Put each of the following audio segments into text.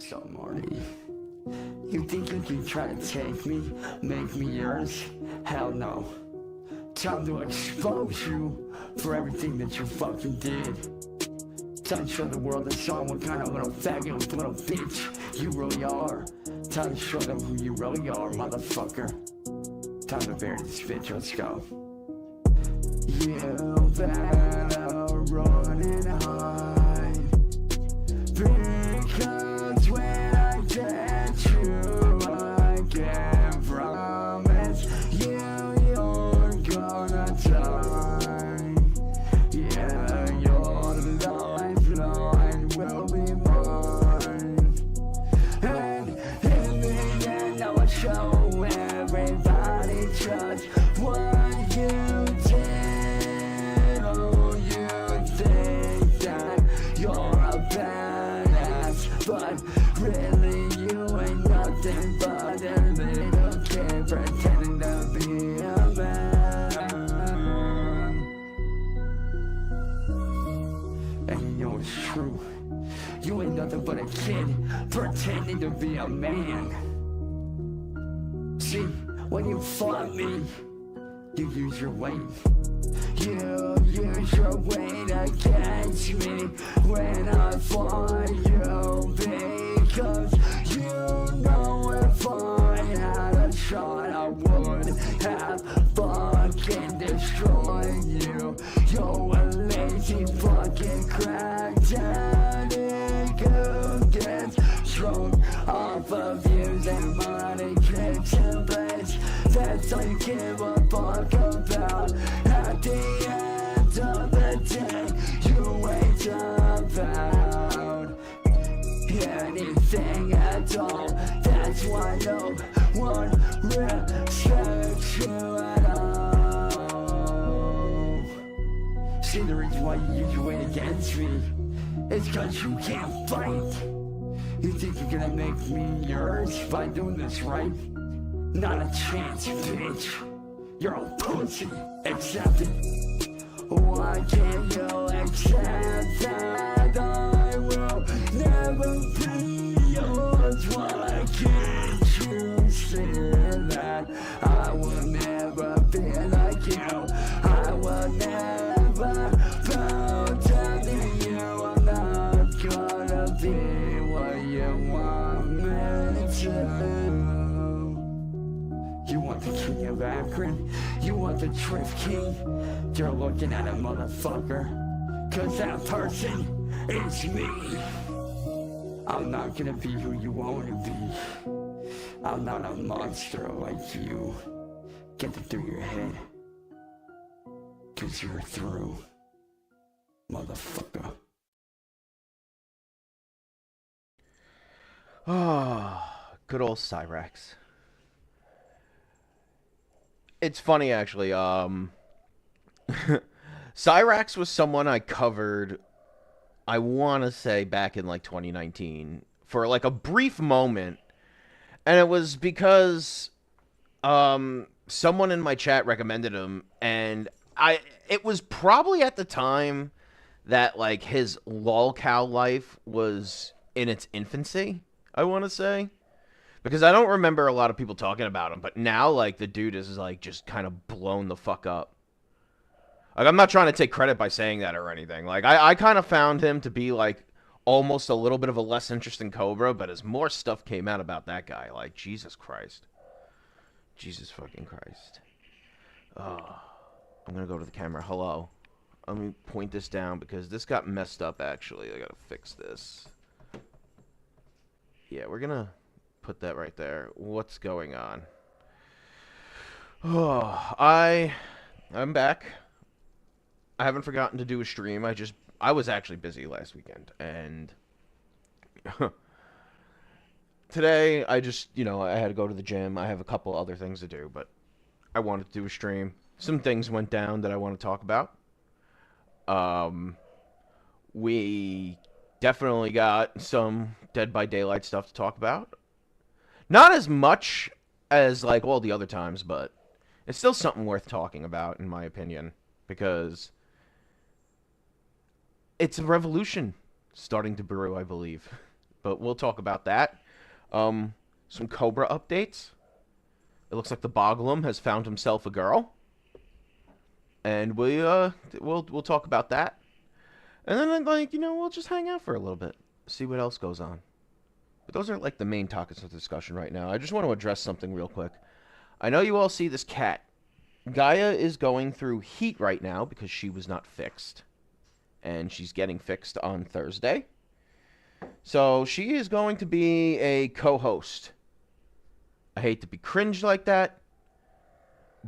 So, Marty, you think you can try to take me, make me yours? Hell no. Time to expose you for everything that you fucking did. Time to show the world and show what kind of little faggot, little bitch you really are. Time to show them who you really are, motherfucker. Time to bury this bitch, let's go. You better run and hide, because when I get you, I can promise you you're gonna die. Yeah, your lifeline will be mine. And in the end I will show everybody just what you did. Oh, you think that you're a badass, but really you ain't nothing but a little kid pretending to be a man. And you know it's true, you ain't nothing but a kid pretending to be a man. See, when you fought me, you use your weight. You use your weight against me when I fought you, because you know if I had a shot I would have fucking destroyed you. You're a lazy fucking crack daddy who gets strong off of views and money, kicks and bass. That's all you give a fuck about. At the end of the day, you ain't about anything at all. That's why no one respects you at all. See, the reason why you use your weight against me is cause you can't fight. You think you're gonna make me yours by doing this, right? Not a chance, bitch. You're a pussy. Accept it. Why can't you accept that I will never be yours? Why can't you see that I will never be like you? I will never bow down to you. I'm not gonna be what you want me to. You want the king of Akron? You want the Drift King? You're looking at a motherfucker, cause that person is me. I'm not gonna be who you want to be. I'm not a monster like you. Get it through your head, cause you're through, motherfucker. Ah, good old Cyrax. It's funny, actually. Cyrax was someone I covered, I want to say, back in, like, 2019. For, like, a brief moment. And it was because someone in my chat recommended him. And it was probably at the time that, like, his lolcow life was in its infancy, I want to say. Because I don't remember a lot of people talking about him, but now, like, the dude is, like, just kind of blown the fuck up. Like, I'm not trying to take credit by saying that or anything. Like, I kind of found him to be, like, almost a little bit of a less interesting Cobra, but as more stuff came out about that guy, like, Jesus Christ. Jesus fucking Christ. Oh, I'm gonna go to the camera. Hello. Let me point this down, because this got messed up, actually. I gotta fix this. Yeah, we're gonna put that right there. What's going on? Oh, I'm back. I haven't forgotten to do a stream. I was actually busy last weekend, and today I just, I had to go to the gym. I have a couple other things to do, but I wanted to do a stream. Some things went down that I want to talk about. We definitely got some Dead by Daylight stuff to talk about. Not as much as, like, all the other times, but it's still something worth talking about, in my opinion, because it's a revolution starting to brew, I believe. but we'll talk about that. Some Cobra updates. It looks like the Boglum has found himself a girl, and we'll talk about that. And then, like, we'll just hang out for a little bit, see what else goes on. But those are, like, the main topics of discussion right now. I just want to address something real quick. I know you all see this cat. Gaia is going through heat right now because she was not fixed. And she's getting fixed on Thursday. So she is going to be a co-host. I hate to be cringe like that,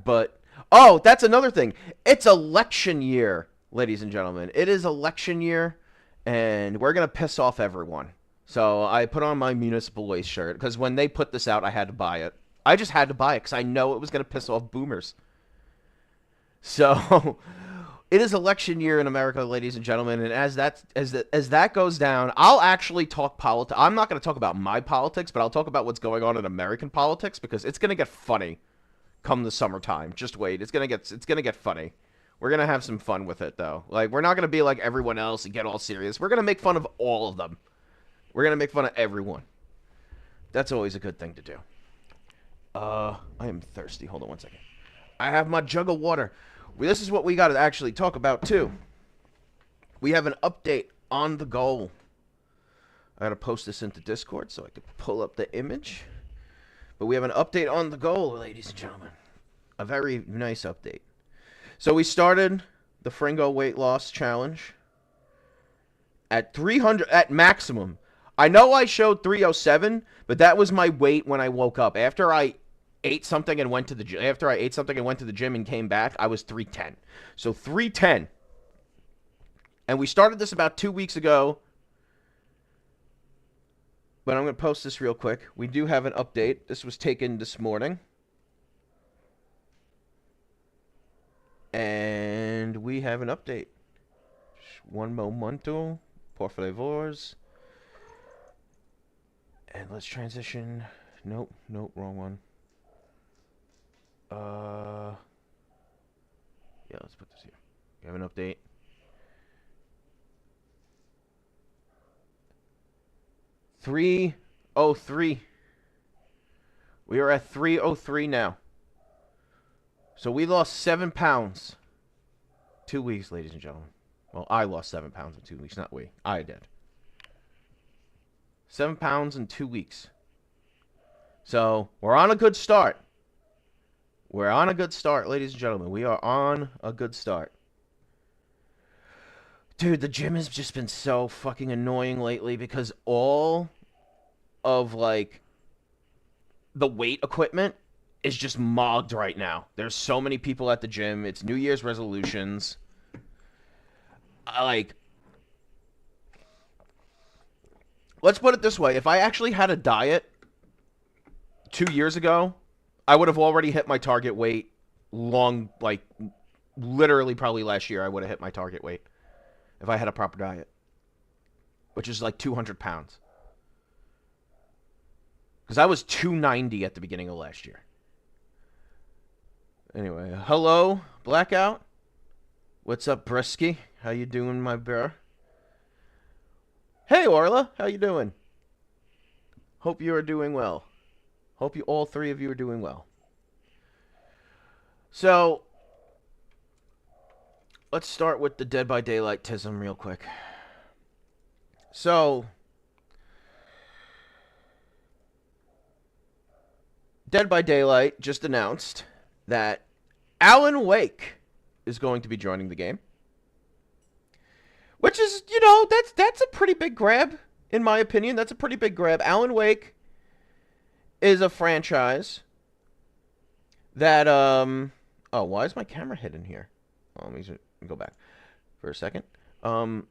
but... Oh, that's another thing. It's election year, ladies and gentlemen. It is election year, and we're going to piss off everyone. So I put on my municipal waste shirt, because when they put this out, I had to buy it. I just had to buy it, because I know it was going to piss off boomers. So... It is election year in America, ladies and gentlemen, and as that goes down, I'll actually talk politics. I'm not going to talk about my politics, but I'll talk about what's going on in American politics, because it's going to get funny come the summertime. Just wait. It's going to get funny. We're going to have some fun with it, though. Like, we're not going to be like everyone else and get all serious. We're going to make fun of all of them. We're going to make fun of everyone. That's always a good thing to do. I am thirsty. Hold on one second. I have my jug of water. This is what we got to actually talk about, too. We have an update on the goal. I got to post this into Discord so I can pull up the image. But we have an update on the goal, ladies and gentlemen. A very nice update. So we started the Fringo weight loss challenge at 300 at maximum. I know I showed 307, but that was my weight when I woke up. After I ate something and went to the gym. After I ate something and went to the gym and came back, I was 310. So 310. And we started this about 2 weeks ago. But I'm going to post this real quick. We do have an update. This was taken this morning. And we have an update. Un momento, por favors. And let's transition. Nope, wrong one. Yeah, let's put this here. We have an update. $303. We are at 303 now. So we lost 7 pounds. 2 weeks, ladies and gentlemen. Well, I lost 7 pounds in 2 weeks, not we. I did. 7 pounds in 2 weeks. So we're on a good start. We're on a good start, ladies and gentlemen. We are on a good start. Dude, the gym has just been so fucking annoying lately because all of, like, the weight equipment is just mogged right now. There's so many people at the gym. It's New Year's resolutions. Let's put it this way. If I actually had a diet 2 years ago, I would have already hit my target weight literally probably last year I would have hit my target weight if I had a proper diet, which is like 200 pounds. Because I was 290 at the beginning of last year. Anyway, hello, Blackout. What's up, Brisky? How you doing, my bro? Hey, Orla. How you doing? Hope you are doing well. Hope you all three of you are doing well. So, let's start with the Dead by Daylight-tism real quick. So, Dead by Daylight just announced that Alan Wake is going to be joining the game. Which is, that's a pretty big grab, in my opinion. That's a pretty big grab. Alan Wake is a franchise that, oh, why is my camera hidden here? Let me go back for a second. Alan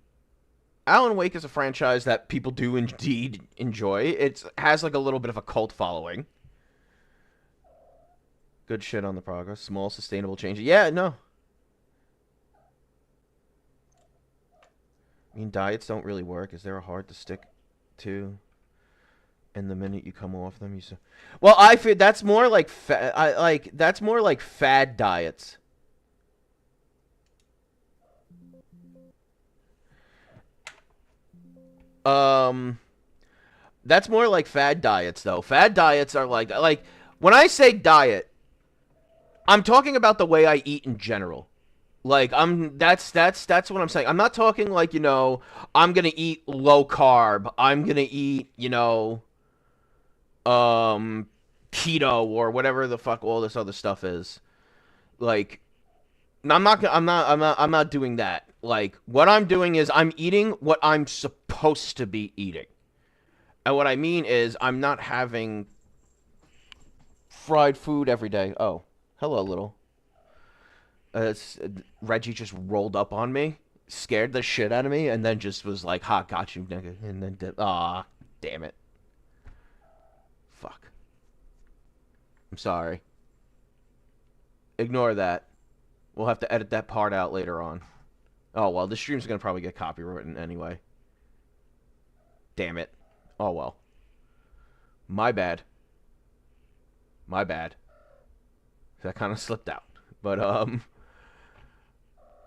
Wake is a franchise that people do indeed enjoy. It has, like, a little bit of a cult following. Good shit on the progress. Small, sustainable changes. Yeah, no. I mean, diets don't really work. Is there a hard to stick to? And the minute you come off them, well, I feel that's more like that's more like fad diets. That's more like fad diets, though. Fad diets are like when I say diet, I'm talking about the way I eat in general. Like that's what I'm saying. I'm not talking like, I'm gonna eat low carb. I'm gonna eat, keto or whatever the fuck all this other stuff is. Like, I'm not doing that. Like, what I'm doing is I'm eating what I'm supposed to be eating. And what I mean is I'm not having fried food every day. Oh, hello, little. Reggie just rolled up on me, scared the shit out of me, and then just was like, "Ha, got you, nigga." And then, damn it. Fuck. I'm sorry. Ignore that. We'll have to edit that part out later on. Oh, well, the stream's going to probably get copywritten anyway. Damn it. Oh, well. My bad. My bad. That kind of slipped out. But,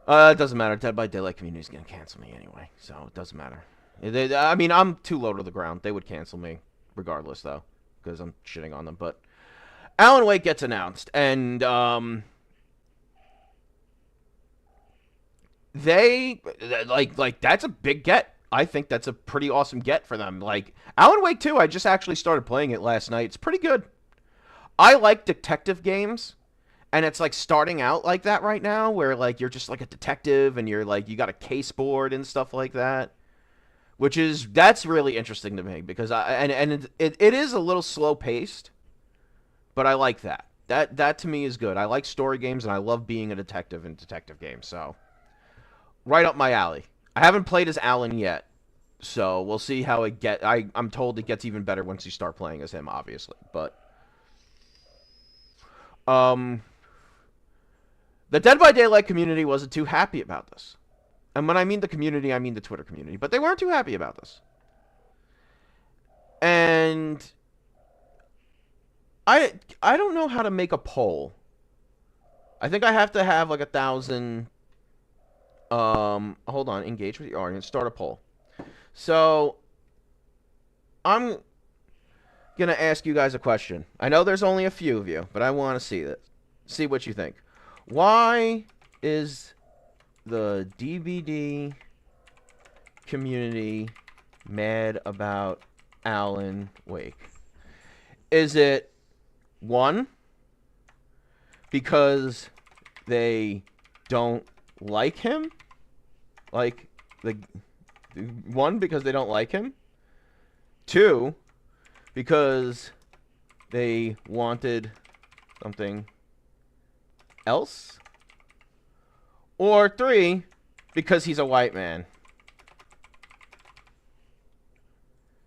it doesn't matter. Dead by Daylight community's going to cancel me anyway, so it doesn't matter. I mean, I'm too low to the ground. They would cancel me regardless, though, because I'm shitting on them. But Alan Wake gets announced, and, they like that's a big get. I think that's a pretty awesome get for them. Like Alan Wake 2, I just actually started playing it last night. It's pretty good. I like detective games, and it's like starting out like that right now, where like you're just like a detective and you're like you got a case board and stuff like that, that's really interesting to me because it is a little slow paced, but I like that. That to me is good. I like story games and I love being a detective in detective games. So. Right up my alley. I haven't played as Alan yet, so we'll see how it get. I'm told it gets even better once you start playing as him, obviously. But the Dead by Daylight community wasn't too happy about this, and when I mean the community, I mean the Twitter community. But they weren't too happy about this, and I don't know how to make a poll. I think I have to have like 1,000. Hold on. Engage with the audience. Start a poll. So, I'm gonna ask you guys a question. I know there's only a few of you, but I want to see this. See what you think. Why is the DVD community mad about Alan Wake? Is it 1, because they don't like him? Like, 1, because they don't like him? 2, because they wanted something else? Or 3, because he's a white man?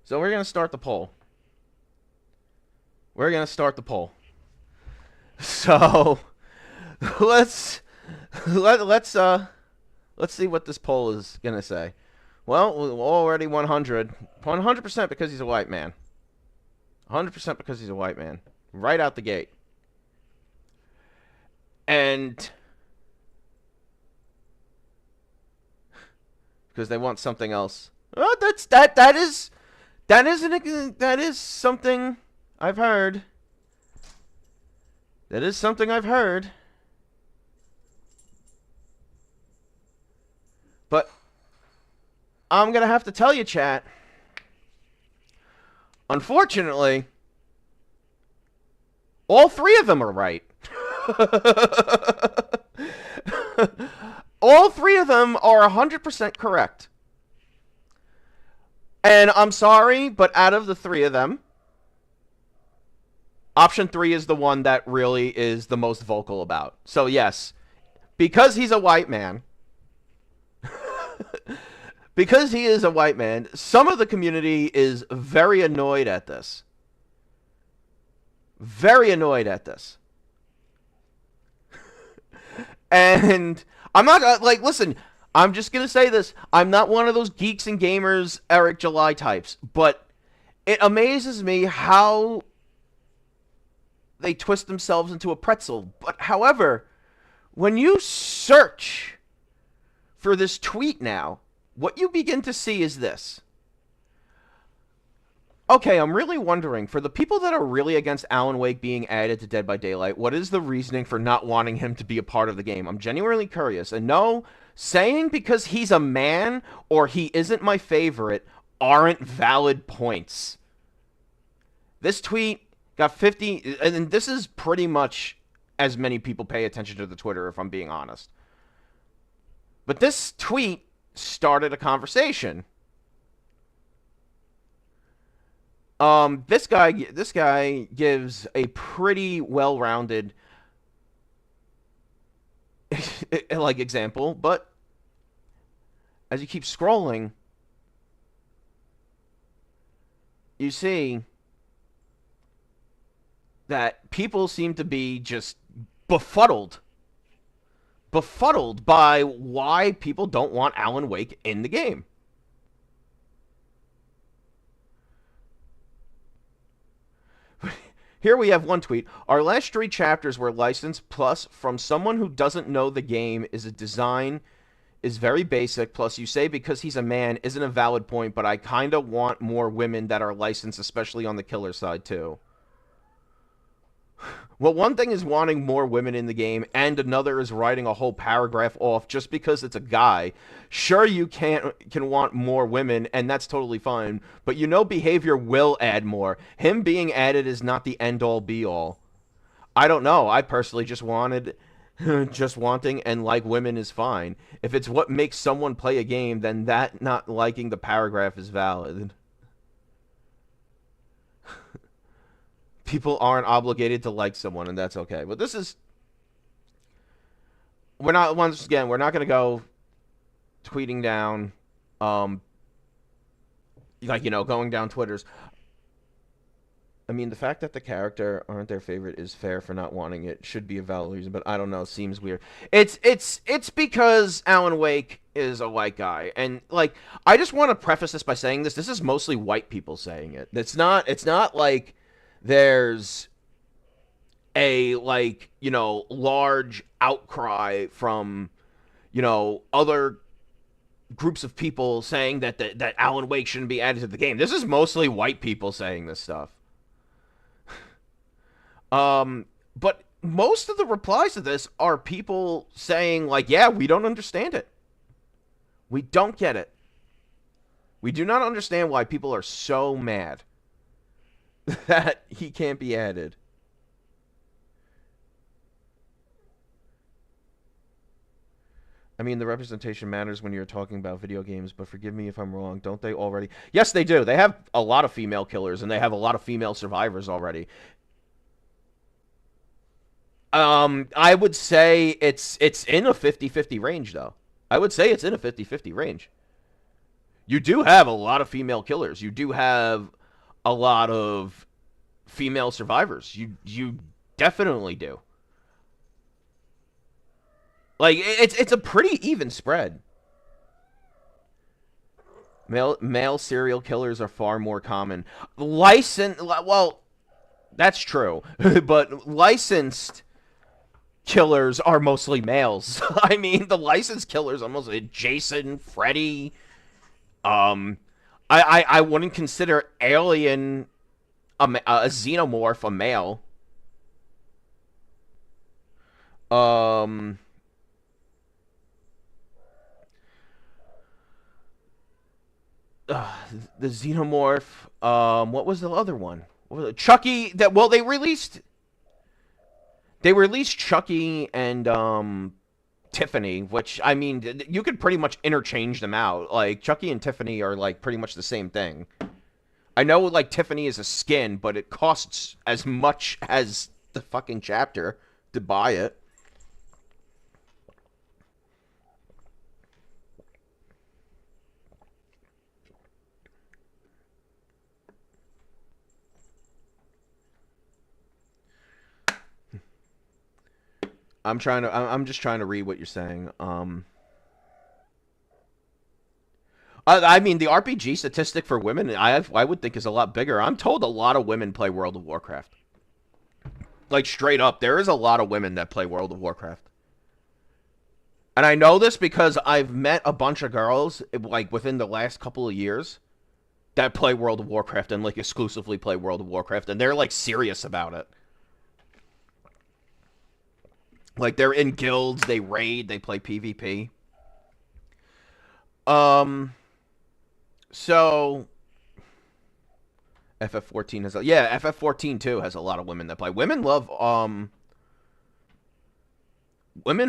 So we're going to start the poll. So, let's see what this poll is going to say. Well, already 100. 100% because he's a white man. 100% because he's a white man. Right out the gate. And because they want something else. Oh, that is something I've heard. That is something I've heard. But I'm going to have to tell you, chat. Unfortunately, all 3 of them are right. All 3 of them are 100% correct. And I'm sorry, but out of the 3 of them, option 3 is the one that really is the most vocal about. So yes, because he's a white man, because he is a white man, some of the community is very annoyed at this. Very annoyed at this. And I'm not, like, listen, I'm just going to say this. I'm not one of those geeks and gamers Eric July types, but it amazes me how they twist themselves into a pretzel. But however, when you search for this tweet now, what you begin to see is this. Okay, I'm really wondering, for the people that are really against Alan Wake being added to Dead by Daylight, what is the reasoning for not wanting him to be a part of the game? I'm genuinely curious. And no, saying because he's a man or he isn't my favorite aren't valid points. This tweet got 50, and this is pretty much as many people pay attention to the Twitter, if I'm being honest. But this tweet started a conversation. This guy gives a pretty well-rounded like example, but as you keep scrolling, you see that people seem to be just befuddled by why people don't want Alan Wake in the game. Here we have one tweet. Our last 3 chapters were licensed, plus from someone who doesn't know the game is a design is very basic, plus you say because he's a man isn't a valid point, but I kind of want more women that are licensed, especially on the killer side too. Well, one thing is wanting more women in the game, and another is writing a whole paragraph off just because it's a guy. Sure, you can want more women, and that's totally fine, but you know behavior will add more. Him being added is not the end-all, be-all. I don't know. I personally just wanted... just wanting and like women is fine. If it's what makes someone play a game, then that not liking the paragraph is valid. People aren't obligated to like someone, and that's okay. But this is... we're not going to go tweeting down, going down Twitters. I mean, the fact that the character aren't their favorite is fair for not wanting it. Should be a valid reason, but I don't know. Seems weird. It's because Alan Wake is a white guy, and like I just want to preface this by saying this. This is mostly white people saying it. It's not like there's a large outcry from other groups of people saying that Alan Wake shouldn't be added to the game. This is mostly white people saying this stuff. But most of the replies to this are people saying, like, yeah, we don't understand it. We don't get it. We do not understand why people are so mad that he can't be added. I mean, the representation matters when you're talking about video games, but forgive me if I'm wrong. Don't they already? Yes, they do. They have a lot of female killers, and they have a lot of female survivors already. I would say it's in a 50-50 range, though. I would say it's in a 50-50 range. You do have a lot of female killers. You do have a lot of female survivors. You definitely do. Like, it's a pretty even spread. Male serial killers are far more common. Well, that's true. But licensed killers are mostly males. I mean, the licensed killers are mostly Jason, Freddy. I wouldn't consider Alien a xenomorph a male. The xenomorph. What was the other one? Chucky. They released Chucky and Tiffany, which, I mean, you could pretty much interchange them out. Like, Chucky and Tiffany are, like, pretty much the same thing. I know, like, Tiffany is a skin, but it costs as much as the fucking chapter to buy it. I'm just trying to read what you're saying. I mean, the RPG statistic for women, I would think is a lot bigger. I'm told a lot of women play World of Warcraft. Like, straight up, there is a lot of women that play World of Warcraft. And I know this because I've met a bunch of girls, like, within the last couple of years that play World of Warcraft and like exclusively play World of Warcraft, and they're like serious about it. Like they're in guilds, they raid, they play PvP. So FF14 has FF14 too has a lot of women that play. Women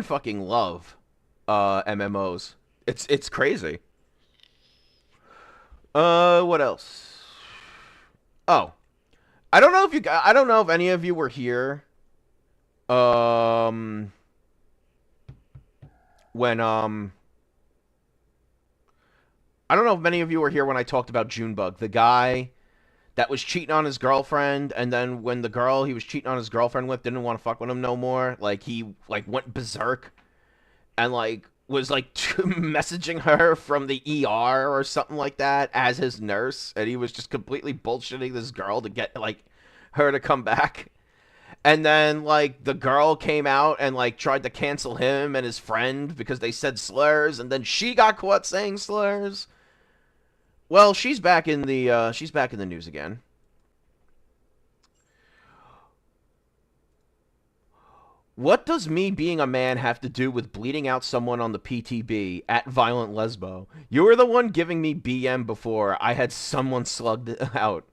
fucking love MMOs. It's crazy. What else? Oh, I don't know if any of you were here. When I don't know if many of you were here when I talked about Junebug, the guy that was cheating on his girlfriend, and then when the girl he was cheating on his girlfriend with didn't want to fuck with him no more, like he like went berserk and like was like messaging her from the ER or something like that as his nurse, and he was just completely bullshitting this girl to get like her to come back. And then like the girl came out and like tried to cancel him and his friend because they said slurs, and then she got caught saying slurs. Well, she's back in the news again. What does me being a man have to do with bleeding out someone on the PTB at Violent Lesbo? You were the one giving me BM before I had someone slugged out.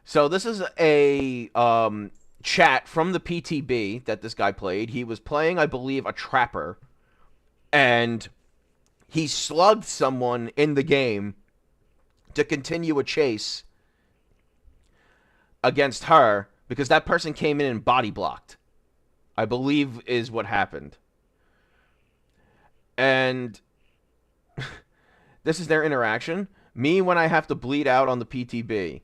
So this is a chat from the PTB that this guy played. He was playing, I believe, a trapper, and he slugged someone in the game to continue a chase against her because that person came in and body blocked, I believe is what happened. And this is their interaction. Me when I have to bleed out on the PTB.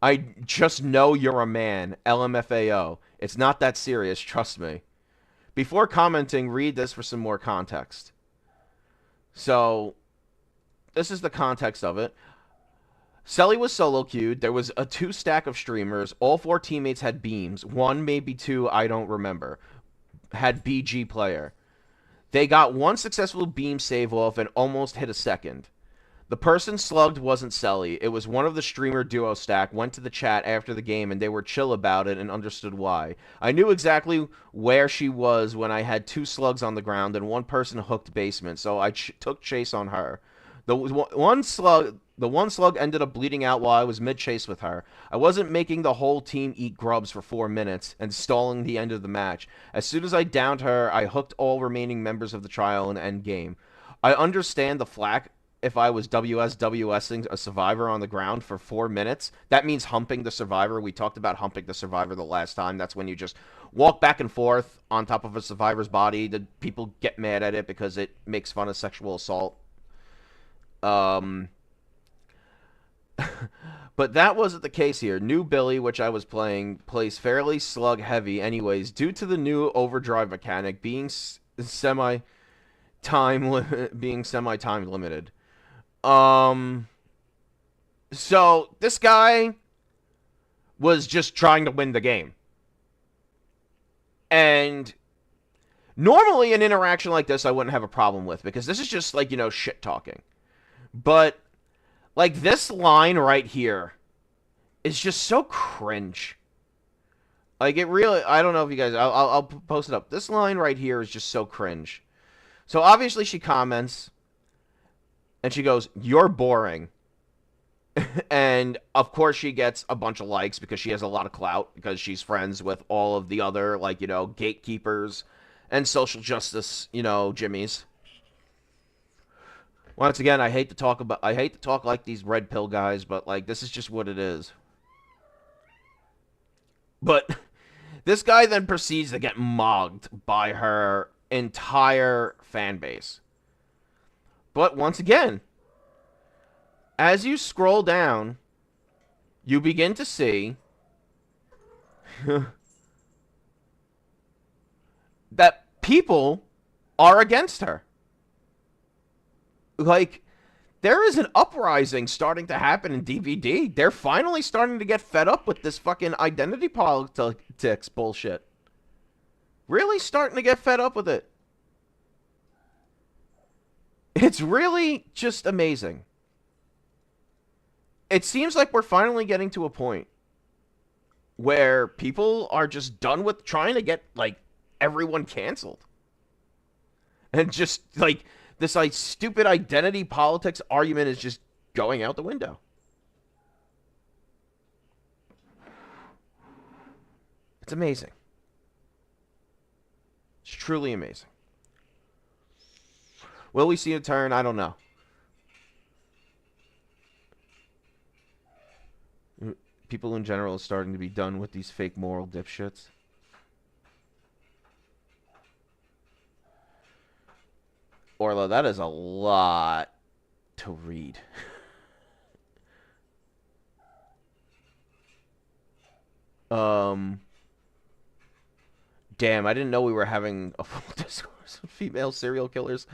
I just know you're a man. LMFAO. It's not that serious, trust me. Before commenting, read this for some more context. So, this is the context of it. Selly was solo queued. There was a 2-stack of streamers. All 4 teammates had beams. 1, maybe 2, I don't remember. Had BG player. They got 1 successful beam save off and almost hit a second. The person slugged wasn't Selly. It was one of the streamer duo stack, went to the chat after the game, and they were chill about it and understood why. I knew exactly where she was when I had 2 slugs on the ground and 1 person hooked basement, so I took chase on her. The one slug ended up bleeding out while I was mid-chase with her. I wasn't making the whole team eat grubs for 4 minutes and stalling the end of the match. As soon as I downed her, I hooked all remaining members of the trial and end game. I understand the flack if I was WSing a survivor on the ground for 4 minutes. That means humping the survivor. We talked about humping the survivor the last time. That's when you just walk back and forth on top of a survivor's body. The people get mad at it because it makes fun of sexual assault. But that wasn't the case here. New Billy, which I was playing, plays fairly slug heavy anyways, due to the new overdrive mechanic being semi-time limited. So this guy was just trying to win the game. And normally an interaction like this I wouldn't have a problem with, because this is just like, shit talking. But like this line right here is just so cringe. Like it really, I don't know if you guys, I'll post it up. This line right here is just so cringe. So obviously she comments and she goes, "You're boring." And of course she gets a bunch of likes because she has a lot of clout, because she's friends with all of the other, like, gatekeepers and social justice, jimmies. Once again, I hate to talk like these red pill guys, but like this is just what it is. But this guy then proceeds to get mogged by her entire fan base. But once again, as you scroll down, you begin to see that people are against her. Like, there is an uprising starting to happen in DVD. They're finally starting to get fed up with this fucking identity politics bullshit. Really starting to get fed up with it. It's really just amazing. it seems like we're finally getting to a point where people are just done with trying to get, like, everyone canceled. And just, like, this, like, stupid identity politics argument is just going out the window. It's amazing. It's truly amazing. Will we see a turn? I don't know. People in general are starting to be done with these fake moral dipshits. Orla, that is a lot to read. Damn, I didn't know we were having a full discourse of female serial killers.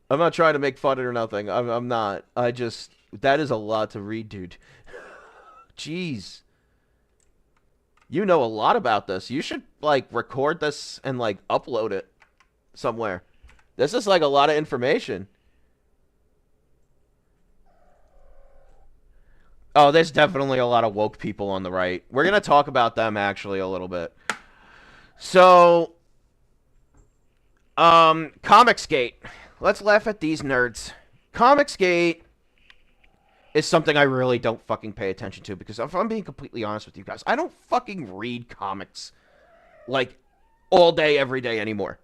I'm not trying to make fun of it or nothing. I'm not. I just... That is a lot to read, dude. Jeez. You know a lot about this. You should, like, record this and, like, upload it somewhere. This is, like, a lot of information. Oh, there's definitely a lot of woke people on the right. We're going to talk about them, actually, a little bit. So, Comicsgate. Let's laugh at these nerds. Comicsgate is something I really don't fucking pay attention to, because if I'm being completely honest with you guys, I don't fucking read comics, like, all day, every day anymore.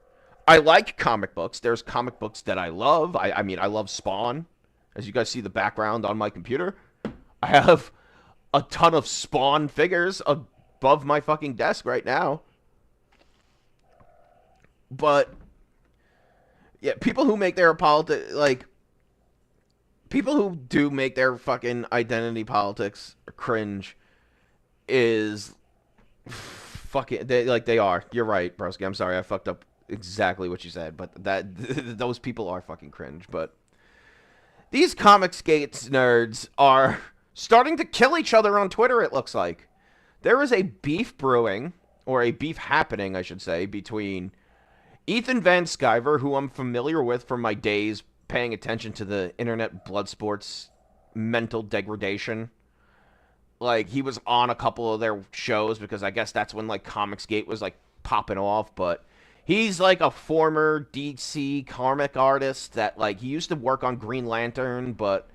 I like comic books. There's comic books that I love. I mean, I love Spawn. As you guys see the background on my computer, I have a ton of Spawn figures above my fucking desk right now. But, yeah, people who make their people who do make their fucking identity politics cringe is fucking... They are. You're right, broski. I'm sorry. I fucked up exactly what you said. But those people are fucking cringe. But these Comicsgate nerds are starting to kill each other on Twitter, it looks like. There is a beef brewing, or a beef happening, I should say, between Ethan Van Sciver, who I'm familiar with from my days paying attention to the internet blood sports mental degradation. Like, he was on a couple of their shows because I guess that's when, like, Comicsgate was, like, popping off. But he's, like, a former DC comic artist that, like, he used to work on Green Lantern, but,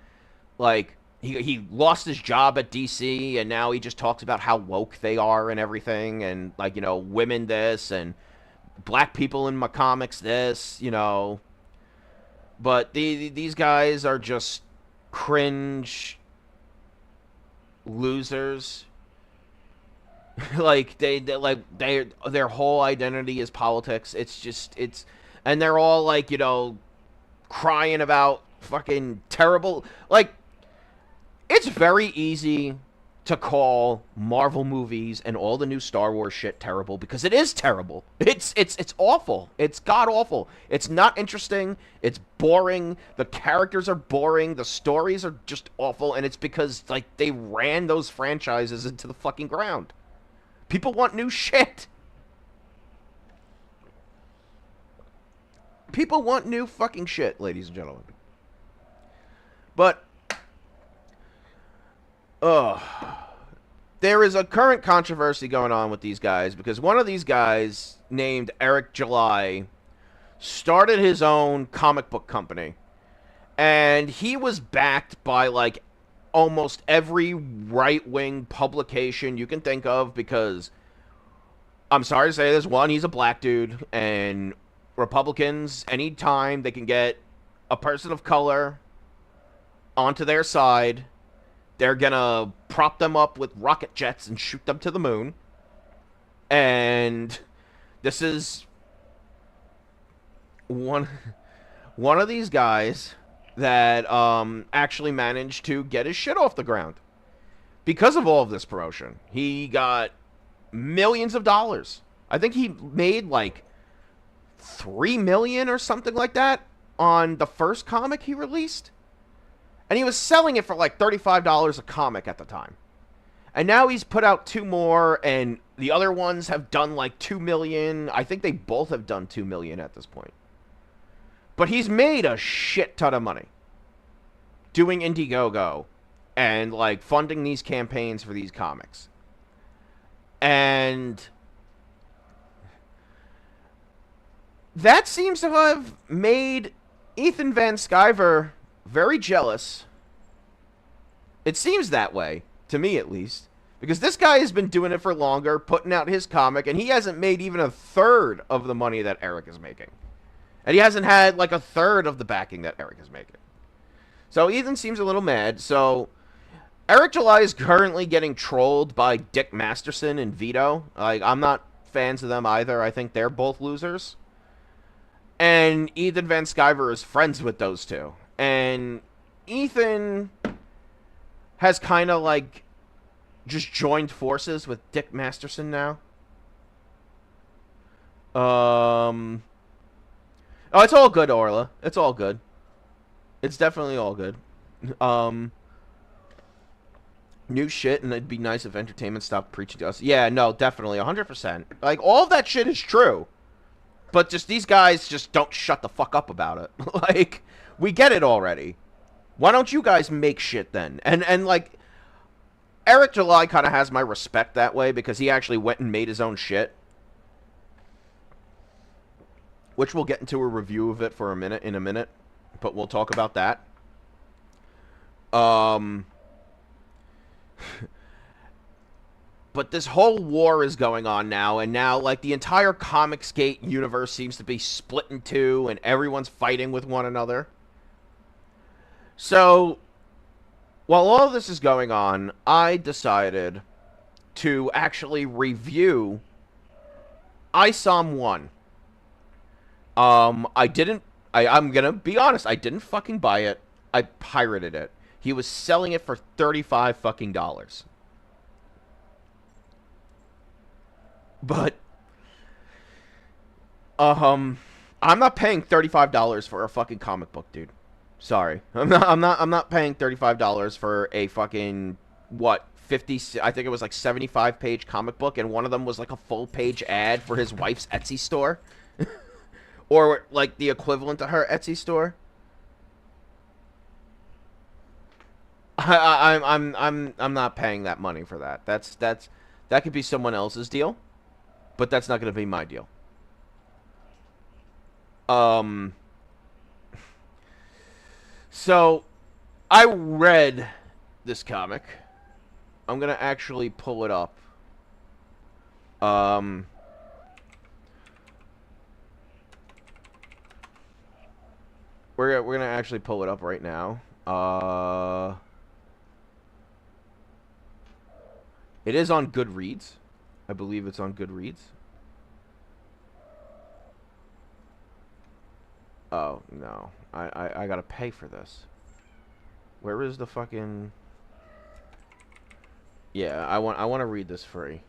like, he lost his job at DC, and now he just talks about how woke they are and everything, and, like, you know, women this, and black people in my comics this, you know. But these guys are just cringe losers. Like, their whole identity is politics. And they're all, like, you know, crying about fucking terrible, like, it's very easy to call Marvel movies and all the new Star Wars shit terrible, because it is terrible. It's awful. It's god awful. It's not interesting. It's boring. The characters are boring. The stories are just awful, and it's because, like, they ran those franchises into the fucking ground. People want new shit. People want new fucking shit, ladies and gentlemen. But there is a current controversy going on with these guys, because one of these guys, named Eric July, started his own comic book company. And he was backed by, like, almost every right-wing publication you can think of, because, I'm sorry to say this, one, he's a black dude, and Republicans, anytime they can get a person of color onto their side, they're gonna prop them up with rocket jets and shoot them to the moon. And this is one of these guys that actually managed to get his shit off the ground. Because of all of this promotion, he got millions of dollars. I think he made like $3 million or something like that on the first comic he released. And he was selling it for like $35 a comic at the time. And now he's put out 2 more, and the other ones have done like $2 million. I think they both have done $2 million at this point. But he's made a shit ton of money. doing Indiegogo and like funding these campaigns for these comics. And that seems to have made Ethan Van Sciver very jealous. It seems that way, to me at least. Because this guy has been doing it for longer, putting out his comic, and he hasn't made even a third of the money that Eric is making. And he hasn't had like a third of the backing that Eric is making. So Ethan seems a little mad. So Eric July is currently getting trolled by Dick Masterson and Vito. Like, I'm not fans of them either. I think they're both losers. And Ethan Van Sciver is friends with those two. And Ethan has kind of like just joined forces with Dick Masterson now. Oh, it's all good, Orla. It's all good. It's definitely all good. New shit, and it'd be nice if entertainment stopped preaching to us. Yeah, no, definitely, 100%. Like, all of that shit is true. But just these guys just don't shut the fuck up about it. Like, we get it already. Why don't you guys make shit then? And like, Eric July kind of has my respect that way because he actually went and made his own shit. Which we'll get into a review of it for in a minute. But we'll talk about that. But this whole war is going on now, and now, like, the entire Comicsgate universe seems to be split in two, and everyone's fighting with one another. So, while all this is going on, I decided to actually review ISOM 1. I'm gonna be honest, I didn't fucking buy it. I pirated it. He was selling it for $35 fucking dollars. But I'm not paying $35 for a fucking comic book, dude. Sorry. I'm not paying $35 for a fucking what, 50, I think it was like 75-page comic book, and one of them was like a full-page ad for his wife's Etsy store. Or like the equivalent to her Etsy store. I'm not paying that money for that. That could be someone else's deal, but that's not going to be my deal. So I read this comic. I'm going to actually pull it up. We're going to actually pull it up right now. It is on Goodreads. I believe it's on Goodreads. Oh, no. I gotta pay for this. Where is the fucking... Yeah, I want to read this free.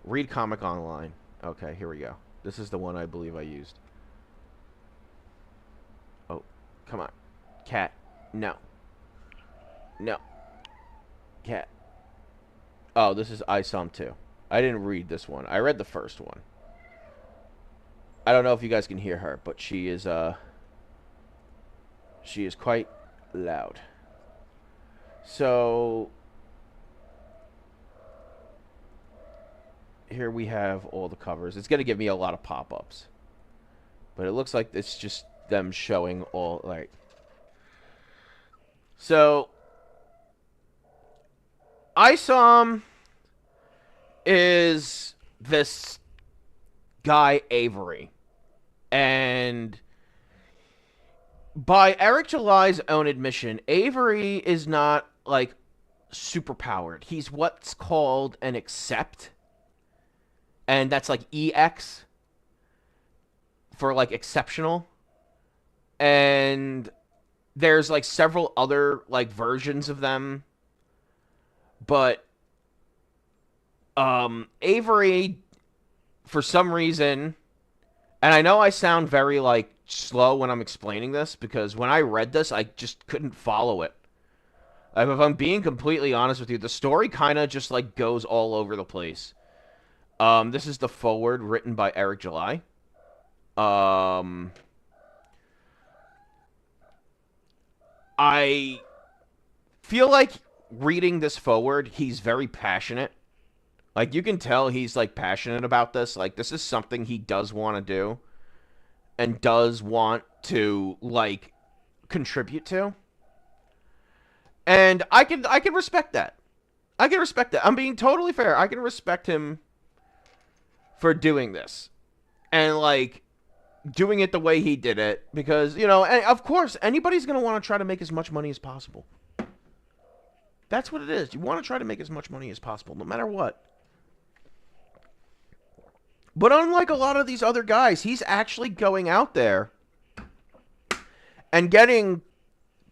Read comic online. Okay, here we go. This is the one I believe I used. Oh, come on. Cat. No. No. Cat. Oh, this is ISOM 2. I didn't read this one. I read the first one. I don't know if you guys can hear her, but she is quite loud. So here we have all the covers. It's going to give me a lot of pop-ups. But it looks like it's just them showing all, like... So ISOM is this guy Avery, and by Eric July's own admission, Avery is not like super powered. He's what's called an accept, and that's like EX for like exceptional. And there's like several other like versions of them, but Avery, for some reason, and I know I sound very like slow when I'm explaining this, because when I read this I just couldn't follow it. Like, if I'm being completely honest with you, the story kind of just like goes all over the place. This is the foreword written by Eric July. I feel like reading this forward, he's very passionate. Like, you can tell he's, like, passionate about this. Like, this is something he does want to do and does want to, like, contribute to. And I can respect that. I can respect that. I'm being totally fair. I can respect him for doing this. And, like, doing it the way he did it. Because, you know, and of course, anybody's going to want to try to make as much money as possible. That's what it is. You want to try to make as much money as possible, no matter what. But unlike a lot of these other guys, he's actually going out there and getting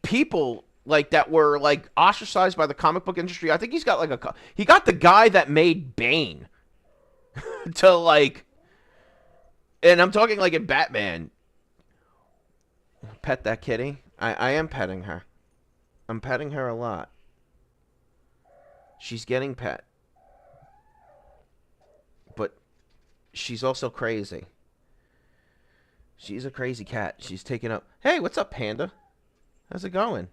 people like that were like ostracized by the comic book industry. I think he's got like he got the guy that made Bane to like, and I'm talking like in Batman. Pet that kitty. I am petting her. I'm petting her a lot. She's getting pet. But she's also crazy. She's a crazy cat. She's taking up... Hey, what's up, Panda? How's it going?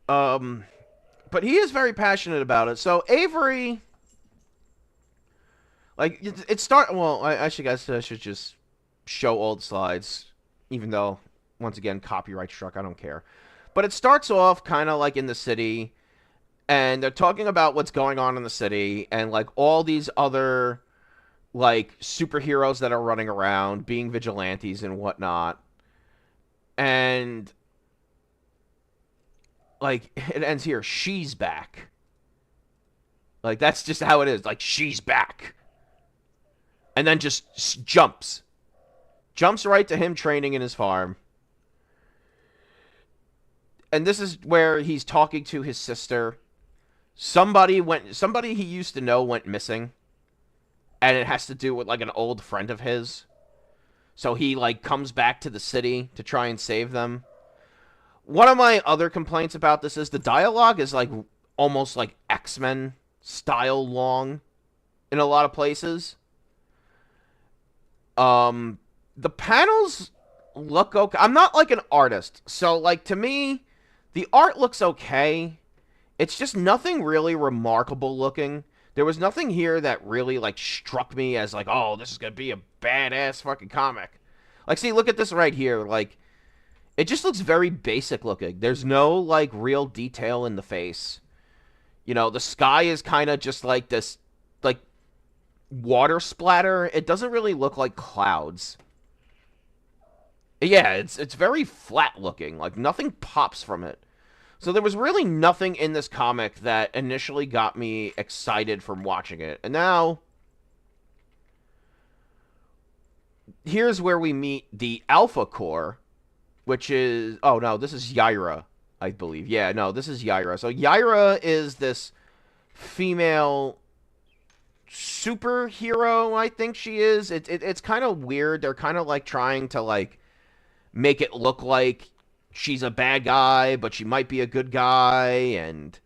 But he is very passionate about it. So, Avery... Like, Well, I guess I should just show all the slides. Even though, once again, copyright struck. I don't care. But it starts off kind of like in the city... And they're talking about what's going on in the city and, like, all these other, like, superheroes that are running around, being vigilantes and whatnot. And, like, it ends here. She's back. Like, that's just how it is. Like, she's back. And then just jumps. Jumps right to him training in his farm. And this is where he's talking to his sister. Somebody he used to know went missing. And it has to do with, like, an old friend of his. So he, like, comes back to the city to try and save them. One of my other complaints about this is the dialogue is, like, almost like X-Men style long in a lot of places. The panels look okay. I'm not, like, an artist. So, like, to me, the art looks okay. It's just nothing really remarkable looking. There was nothing here that really, like, struck me as, like, oh, this is going to be a badass fucking comic. Like, see, look at this right here. Like, it just looks very basic looking. There's no, like, real detail in the face. You know, the sky is kind of just, like, this, like, water splatter. It doesn't really look like clouds. Yeah, it's very flat looking. Like, nothing pops from it. So there was really nothing in this comic that initially got me excited from watching it. And now, here's where we meet the Alpha Core, which is... Oh, no, this is Yaira, I believe. Yeah, no, this is Yaira. So Yaira is this female superhero, I think she is. It's kind of weird. They're kind of, like, trying to, like, make it look like she's a bad guy, but she might be a good guy, and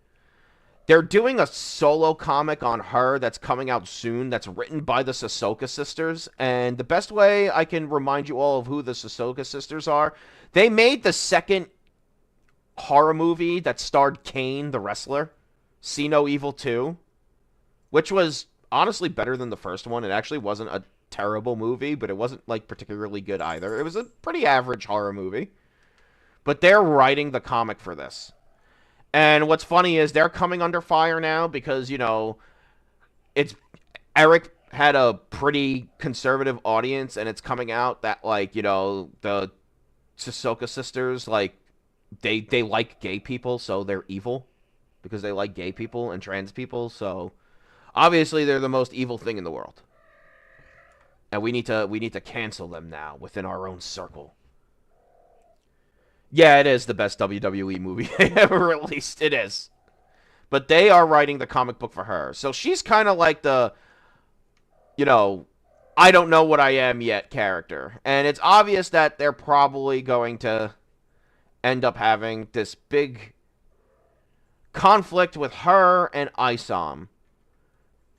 they're doing a solo comic on her that's coming out soon that's written by the Sissoko sisters, and the best way I can remind you all of who the Sissoko sisters are, they made the second horror movie that starred Kane, the wrestler, See No Evil 2, which was honestly better than the first one. It actually wasn't a terrible movie, but it wasn't, like, particularly good either. It was a pretty average horror movie. But they're writing the comic for this. And what's funny is they're coming under fire now because, you know, Eric had a pretty conservative audience, and it's coming out that, like, you know, the Sissoko sisters, like, they like gay people, so they're evil because they like gay people and trans people. So obviously they're the most evil thing in the world. And we need to cancel them now within our own circle. Yeah, it is the best WWE movie they ever released. It is. But they are writing the comic book for her. So she's kind of like the, you know, I don't know what I am yet character. And it's obvious that they're probably going to end up having this big conflict with her and Isom.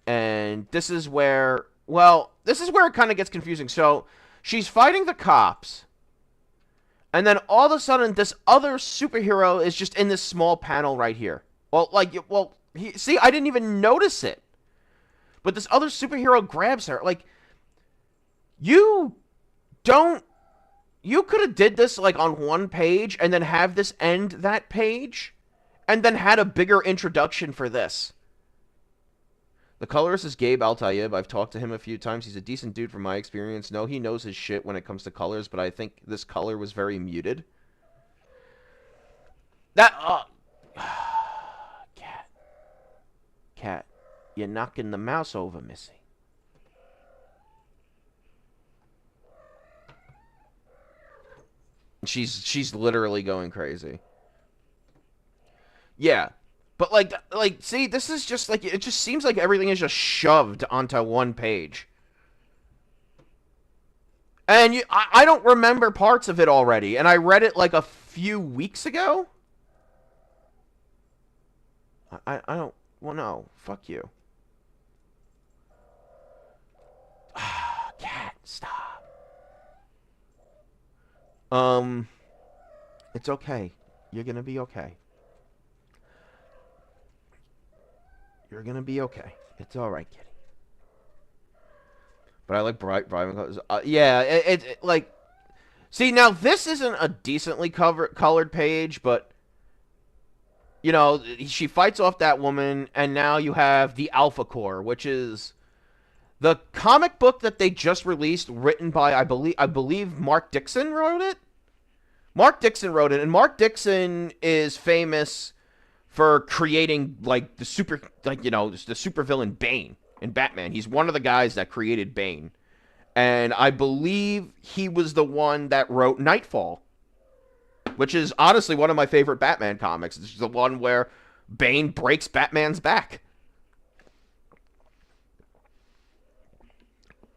And this is where, well, this is where it kind of gets confusing. So she's fighting the cops. And then all of a sudden, this other superhero is just in this small panel right here. See, I didn't even notice it. But this other superhero grabs her. Like, you don't... You could have did this, like, on one page and then have this end that page and then had a bigger introduction for this. The colorist is Gabe Altayeb. I've talked to him a few times. He's a decent dude from my experience. No, he knows his shit when it comes to colors, but I think this color was very muted. Cat, you're knocking the mouse over, Missy. She's literally going crazy. Yeah. But, see, this is just, like, it just seems like everything is just shoved onto one page. And I don't remember parts of it already. And I read it, like, a few weeks ago. I don't... Well, no. Fuck you. Cat, stop. It's okay. You're gonna be okay. You're gonna be okay. It's all right, kitty. But I like bright colors. Yeah, it like. See, now this isn't a decently colored page, but you know, she fights off that woman, and now you have the Alpha Core, which is the comic book that they just released, written by I believe Mark Dixon wrote it. Mark Dixon wrote it, and Mark Dixon is famous for creating, like, the supervillain Bane in Batman. He's one of the guys that created Bane. And I believe he was the one that wrote Nightfall, which is honestly one of my favorite Batman comics. It's the one where Bane breaks Batman's back.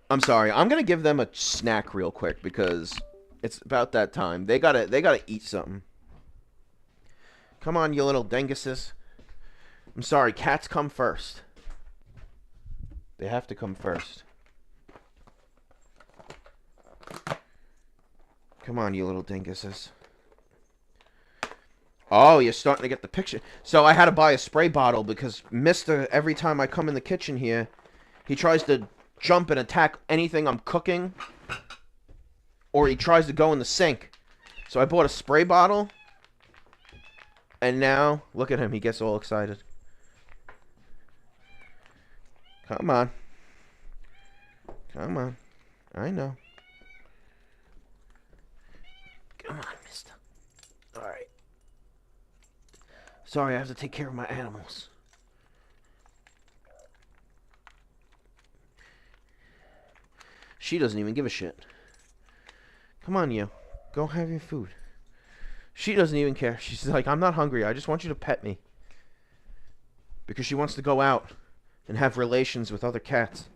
I'm sorry. I'm going to give them a snack real quick because it's about that time. They gotta eat something. Come on, you little dinguses. I'm sorry, cats come first. They have to come first. Come on, you little dinguses. Oh, you're starting to get the picture. So I had to buy a spray bottle because Mister, every time I come in the kitchen here, he tries to jump and attack anything I'm cooking. Or he tries to go in the sink. So I bought a spray bottle. And now, look at him. He gets all excited. Come on. Come on. I know. Come on, mister. Alright. Sorry, I have to take care of my animals. She doesn't even give a shit. Come on, you. Go have your food. She doesn't even care. She's like, I'm not hungry. I just want you to pet me. Because she wants to go out and have relations with other cats.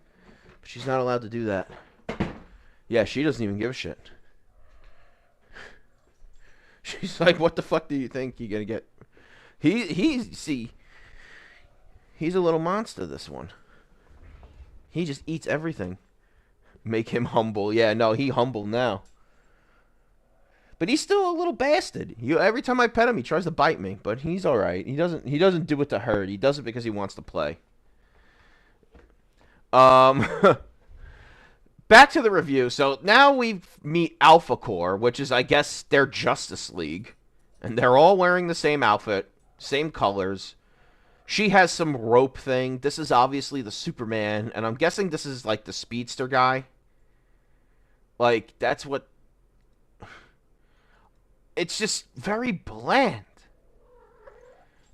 But she's not allowed to do that. Yeah, she doesn't even give a shit. She's like, what the fuck do you think you're gonna get? See, he's a little monster, this one. He just eats everything. Make him humble. Yeah, no, he humble now. But he's still a little bastard. Every time I pet him, he tries to bite me, but he's all right. He doesn't do it to hurt. He does it because he wants to play. Back to the review. So now we meet Alpha Core, which is, I guess, their Justice League, and they're all wearing the same outfit, same colors. She has some rope thing. This is obviously the Superman, and I'm guessing this is like the speedster guy. Like, that's what... It's just very bland.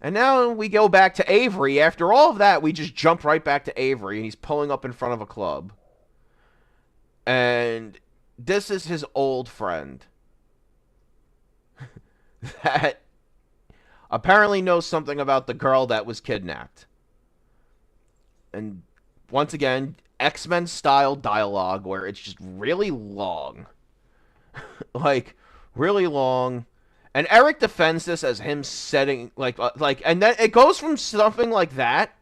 And now we go back to Avery. After all of that, we just jump right back to Avery, and he's pulling up in front of a club. And this is his old friend. That apparently knows something about the girl that was kidnapped. And once again, X-Men style dialogue where it's just really long. Like... really long, and Eric defends this as him setting and then it goes from something like that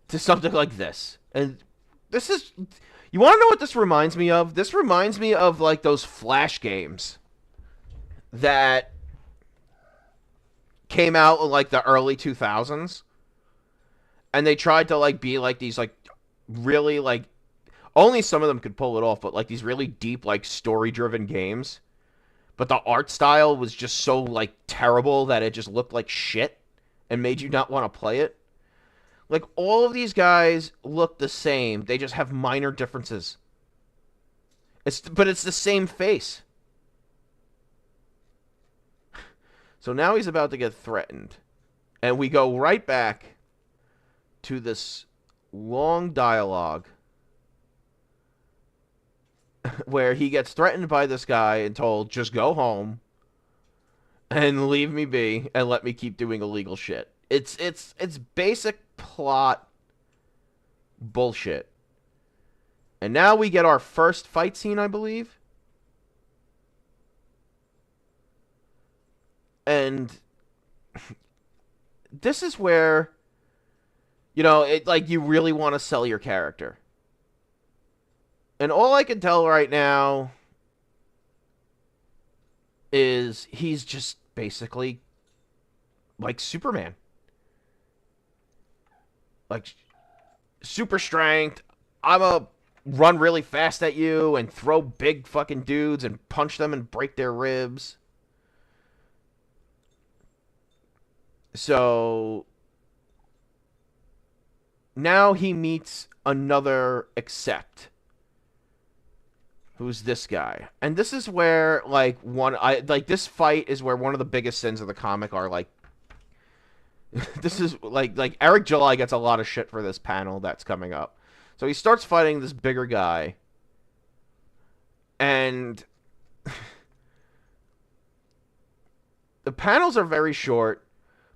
to something like this, and this is, you want to know what this reminds me of? This reminds me of like those Flash games that came out in like the early 2000s, and they tried to like be like these like really like only some of them could pull it off, but like these really deep like story-driven games. But the art style was just so like terrible that it just looked like shit and made you not want to play it. Like all of these guys look the same. They just have minor differences. But it's the same face. So now he's about to get threatened. And we go right back to this long dialogue where he gets threatened by this guy and told, just go home and leave me be and let me keep doing illegal shit. It's basic plot bullshit. And now we get our first fight scene, I believe. And this is where, you know, it like you really want to sell your character. And all I can tell right now is he's just basically like Superman. Like, super strength. I'm a run really fast at you and throw big fucking dudes and punch them and break their ribs. So now he meets another Accept. Who's this guy? And this is where like this fight is where one of the biggest sins of the comic are like this is like Eric July gets a lot of shit for this panel that's coming up. So he starts fighting this bigger guy. And the panels are very short,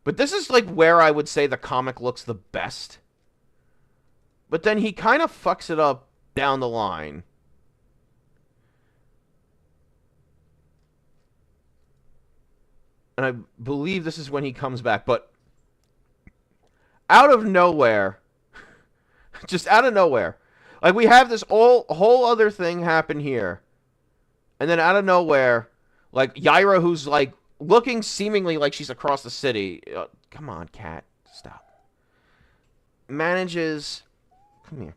but this is like where I would say the comic looks the best. But then he kind of fucks it up down the line. And I believe this is when he comes back, but out of nowhere, just out of nowhere, like we have this whole other thing happen here, and then out of nowhere, like Yaira, who's like looking seemingly like she's across the city, come on, cat, stop, manages, come here,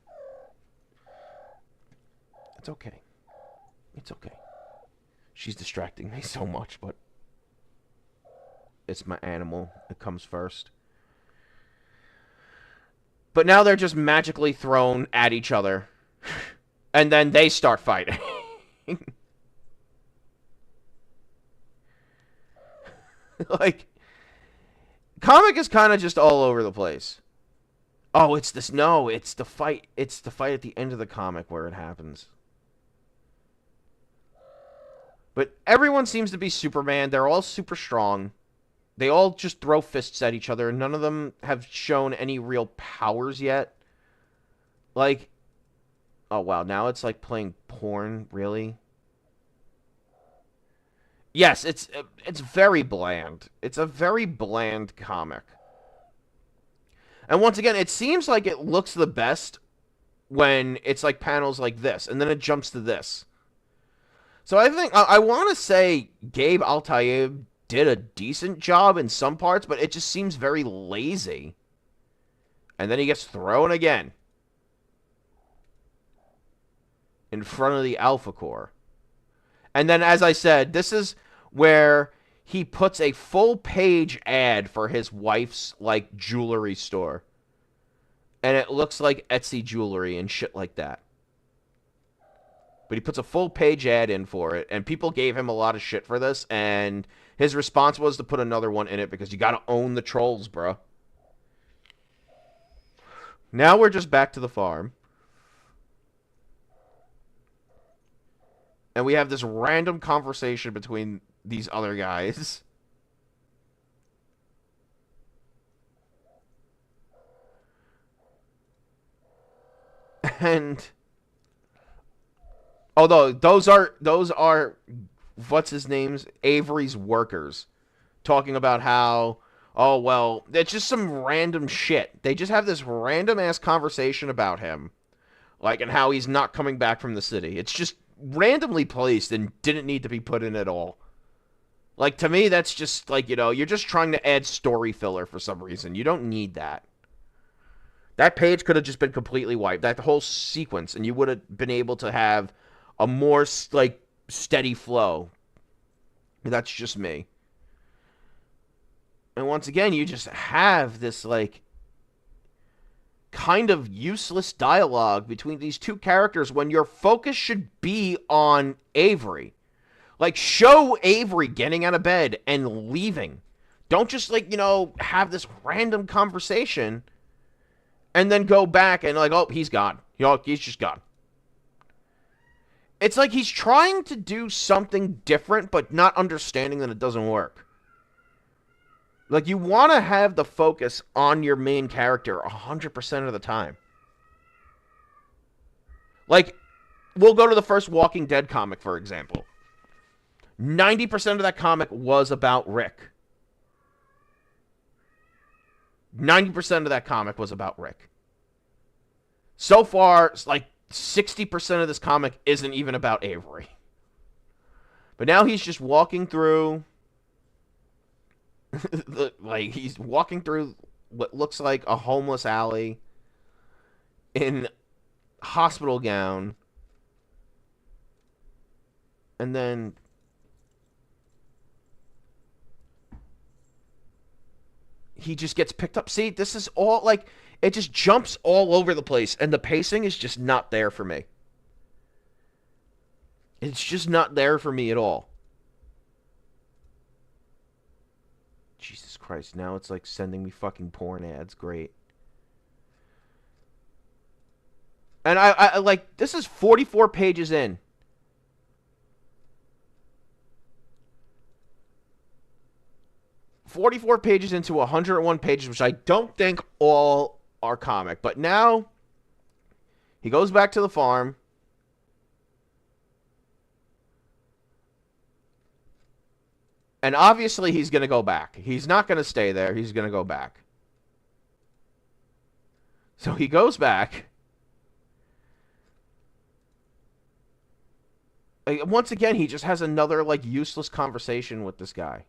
it's okay, it's okay, she's distracting me so much, but it's my animal, it comes first. But now they're just magically thrown at each other. And then they start fighting. Like, comic is kind of just all over the place. Oh, it's this. No, it's the fight. It's the fight at the end of the comic where it happens. But everyone seems to be Superman. They're all super strong. They all just throw fists at each other, and none of them have shown any real powers yet. Like, oh wow, now it's like playing porn, really? Yes, it's very bland. It's a very bland comic. And once again, it seems like it looks the best when it's like panels like this, and then it jumps to this. So I think, I want to say Gabe Altayeb did a decent job in some parts, but it just seems very lazy. And then he gets thrown again. In front of the Alpha Core. And then, as I said, this is where he puts a full-page ad for his wife's, like, jewelry store. And it looks like Etsy jewelry and shit like that. But he puts a full-page ad in for it, and people gave him a lot of shit for this, and his response was to put another one in it because you gotta own the trolls, bro. Now we're just back to the farm. And we have this random conversation between these other guys. And although those are what's his name's Avery's workers talking about how, oh well, it's just some random shit. They just have this random ass conversation about him, like, and how he's not coming back from the city. It's just randomly placed and didn't need to be put in at all. Like, to me, that's just, like, you know, you're just trying to add story filler for some reason. You don't need that. That page could have just been completely wiped. That whole sequence, and you would have been able to have a more, like, steady flow. That's just me. And once again, you just have this, like, kind of useless dialogue between these two characters when your focus should be on Avery. Like, show Avery getting out of bed and leaving. Don't just, like, you know, have this random conversation and then go back and, like, oh, he's gone. You know, he's just gone. It's like he's trying to do something different, but not understanding that it doesn't work. Like, you want to have the focus on your main character 100% of the time. Like, we'll go to the first Walking Dead comic, for example. 90% of that comic was about Rick. 90% of that comic was about Rick. So far, like, 60% of this comic isn't even about Avery. But now he's just walking through... like, he's walking through what looks like a homeless alley in hospital gown. And then... he just gets picked up. See, this is all, like, it just jumps all over the place, and the pacing is just not there for me. It's just not there for me at all. Jesus Christ, now it's like sending me fucking porn ads. Great. And I like, this is 44 pages in. "44 pages into 101 pages, which I don't think all are comic. But now, he goes back to the farm. And obviously he's going to go back. He's not going to stay there. He's going to go back. So he goes back. Once again, he just has another, like, useless conversation with this guy.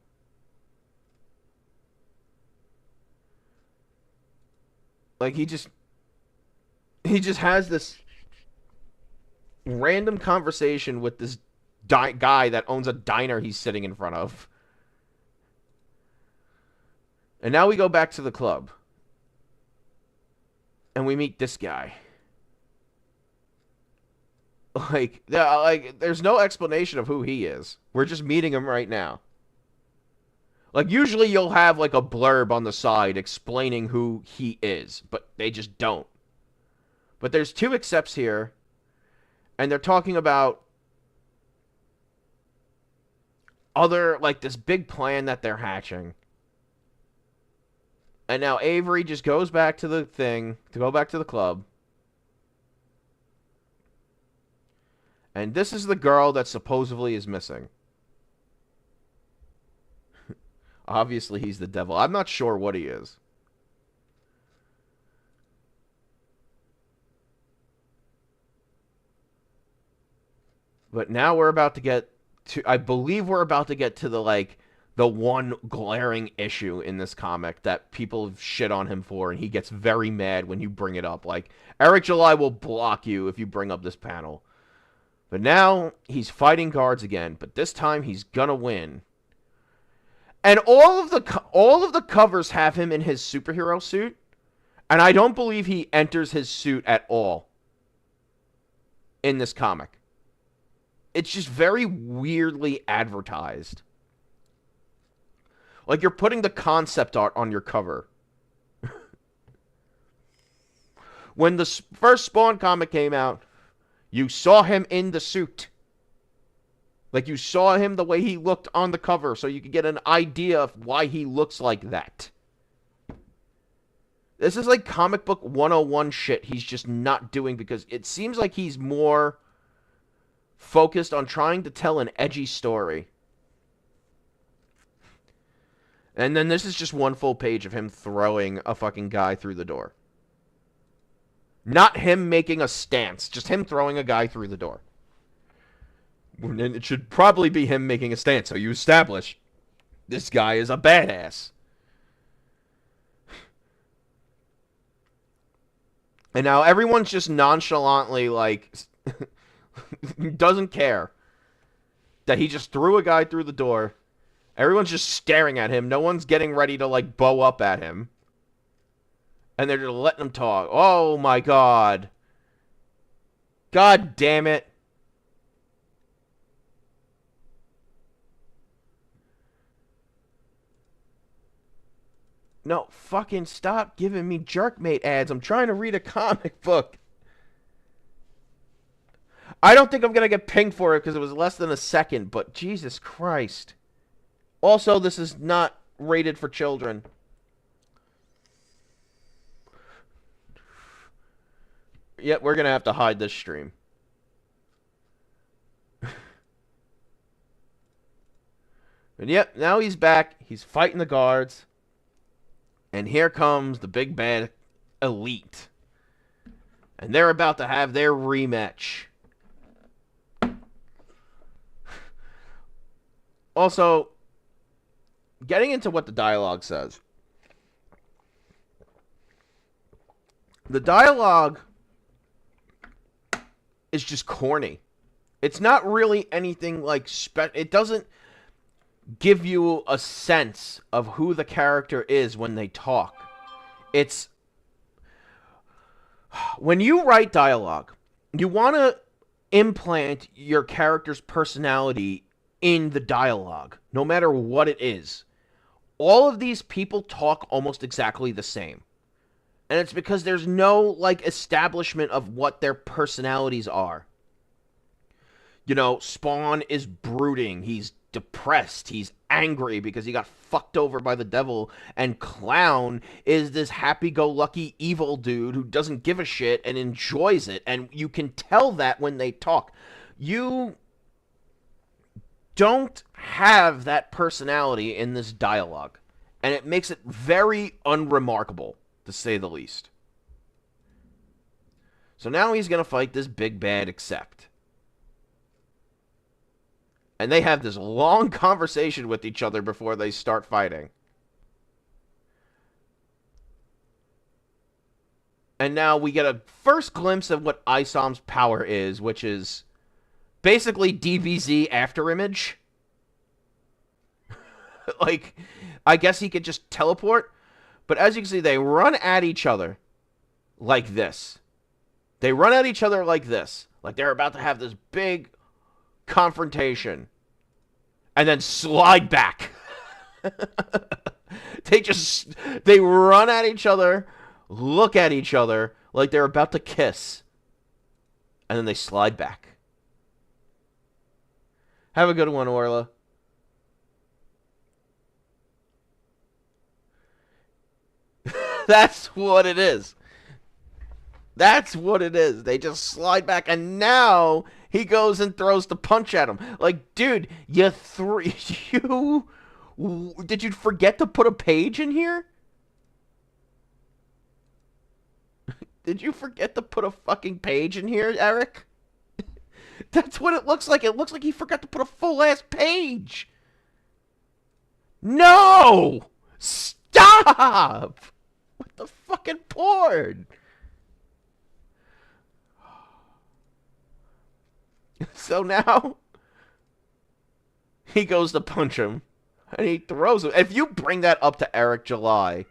Like, he just has this random conversation with this guy that owns a diner he's sitting in front of. And now we go back to the club. And we meet this guy. Like, there's no explanation of who he is. We're just meeting him right now. Like, usually you'll have, like, a blurb on the side explaining who he is, but they just don't. But there's two accepts here, and they're talking about other, like, this big plan that they're hatching. And now Avery just goes back to the thing, to go back to the club. And this is the girl that supposedly is missing. Obviously, he's the devil. I'm not sure what he is. But now we're about to get to... I believe we're about to get to the, like, the one glaring issue in this comic that people shit on him for, and he gets very mad when you bring it up. Like, Eric July will block you if you bring up this panel. But now, he's fighting guards again, but this time he's gonna win. And all of the covers have him in his superhero suit, and I don't believe he enters his suit at all in this comic. It's just very weirdly advertised. Like, you're putting the concept art on your cover. When the first Spawn comic came out, you saw him in the suit. Like, you saw him the way he looked on the cover, so you could get an idea of why he looks like that. This is like comic book 101 shit he's just not doing, because it seems like he's more focused on trying to tell an edgy story. And then this is just one full page of him throwing a fucking guy through the door. Not him making a stance, just him throwing a guy through the door. And it should probably be him making a stance, so you establish This guy is a badass. And now everyone's just nonchalantly, like, doesn't care that he just threw a guy through the door. Everyone's just staring at him. No one's getting ready to, like, bow up at him. And they're just letting him talk. Oh, my God. God damn it. No, fucking stop giving me Jerkmate ads. I'm trying to read a comic book. I don't think I'm going to get pinged for it because it was less than a second, but Jesus Christ. Also, this is not rated for children. Yep, we're going to have to hide this stream. And yep, now he's back. He's fighting the guards. And here comes the big bad elite. And they're about to have their rematch. Also, getting into what the dialogue says. The dialogue is just corny. It's not really anything like it doesn't give you a sense of who the character is when they talk. It's when you write dialogue, you want to implant your character's personality in the dialogue, no matter what it is. All of these people talk almost exactly the same. And it's because there's no, like, establishment of what their personalities are. You know, Spawn is brooding. He's depressed. He's angry because he got fucked over by the devil. And Clown is this happy-go-lucky evil dude who doesn't give a shit and enjoys it. And you can tell that when they talk. You don't have that personality in this dialogue. And it makes it very unremarkable, to say the least. So now he's going to fight this big bad Accept. And they have this long conversation with each other before they start fighting. And now we get a first glimpse of what Isom's power is, which is basically DBZ afterimage. Like, I guess he could just teleport. But as you can see, they run at each other like this. They run at each other like this. Like they're about to have this big confrontation. And then slide back. They run at each other, look at each other like they're about to kiss. And then they slide back. Have a good one, Orla. That's what it is. That's what it is. They just slide back, and now he goes and throws the punch at him. Like, dude, did you forget to put a page in here? Did you forget to put a fucking page in here, Eric? That's what it looks like. It looks like he forgot to put a full-ass page. No! Stop! What the fucking porn? So now, he goes to punch him, and he throws him. If you bring that up to Eric July,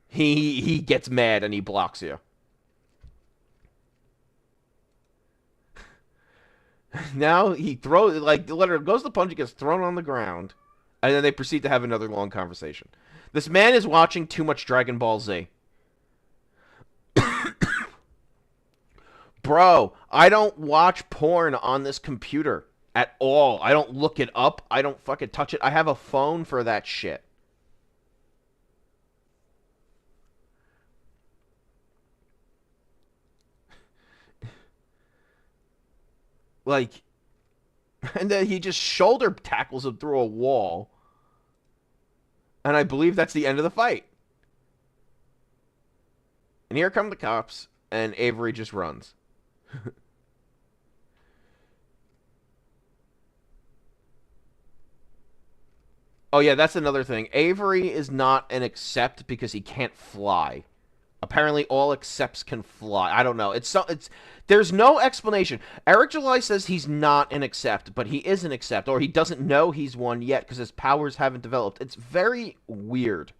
he gets mad and he blocks you. Now he throws, like, literally goes to punch, he gets thrown on the ground, and then they proceed to have another long conversation. This man is watching too much Dragon Ball Z. Bro, I don't watch porn on this computer at all. I don't look it up. I don't fucking touch it. I have a phone for that shit. Like, and then he just shoulder tackles him through a wall. And I believe that's the end of the fight. And here come the cops, and Avery just runs. Oh yeah, that's another thing. Avery is not an accept because he can't fly. Apparently, all accepts can fly. I don't know. It's there's no explanation. Eric July says he's not an accept, but he is an accept, or he doesn't know he's one yet because his powers haven't developed. It's very weird.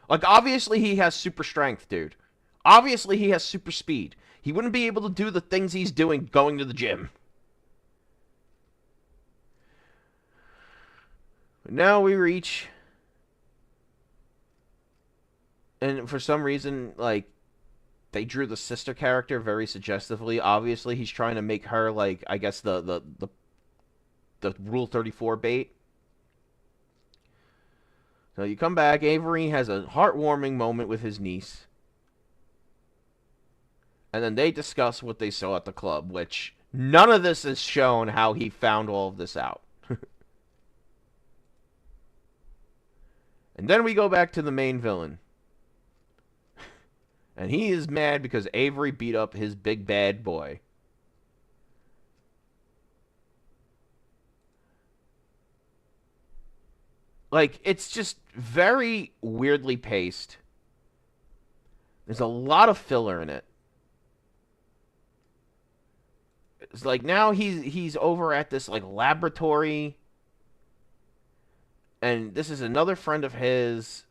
Like, obviously he has super strength, dude. Obviously he has super speed. He wouldn't be able to do the things he's doing going to the gym. But now we reach... And for some reason, like, they drew the sister character very suggestively. Obviously, he's trying to make her, like, I guess the Rule 34 bait. So you come back, Avery has a heartwarming moment with his niece. And then they discuss what they saw at the club, which none of this is shown how he found all of this out. And then we go back to the main villain. And he is mad because Avery beat up his big bad boy. Like, it's just very weirdly paced. There's a lot of filler in it. It's like now he's over at this like laboratory, and this is another friend of his.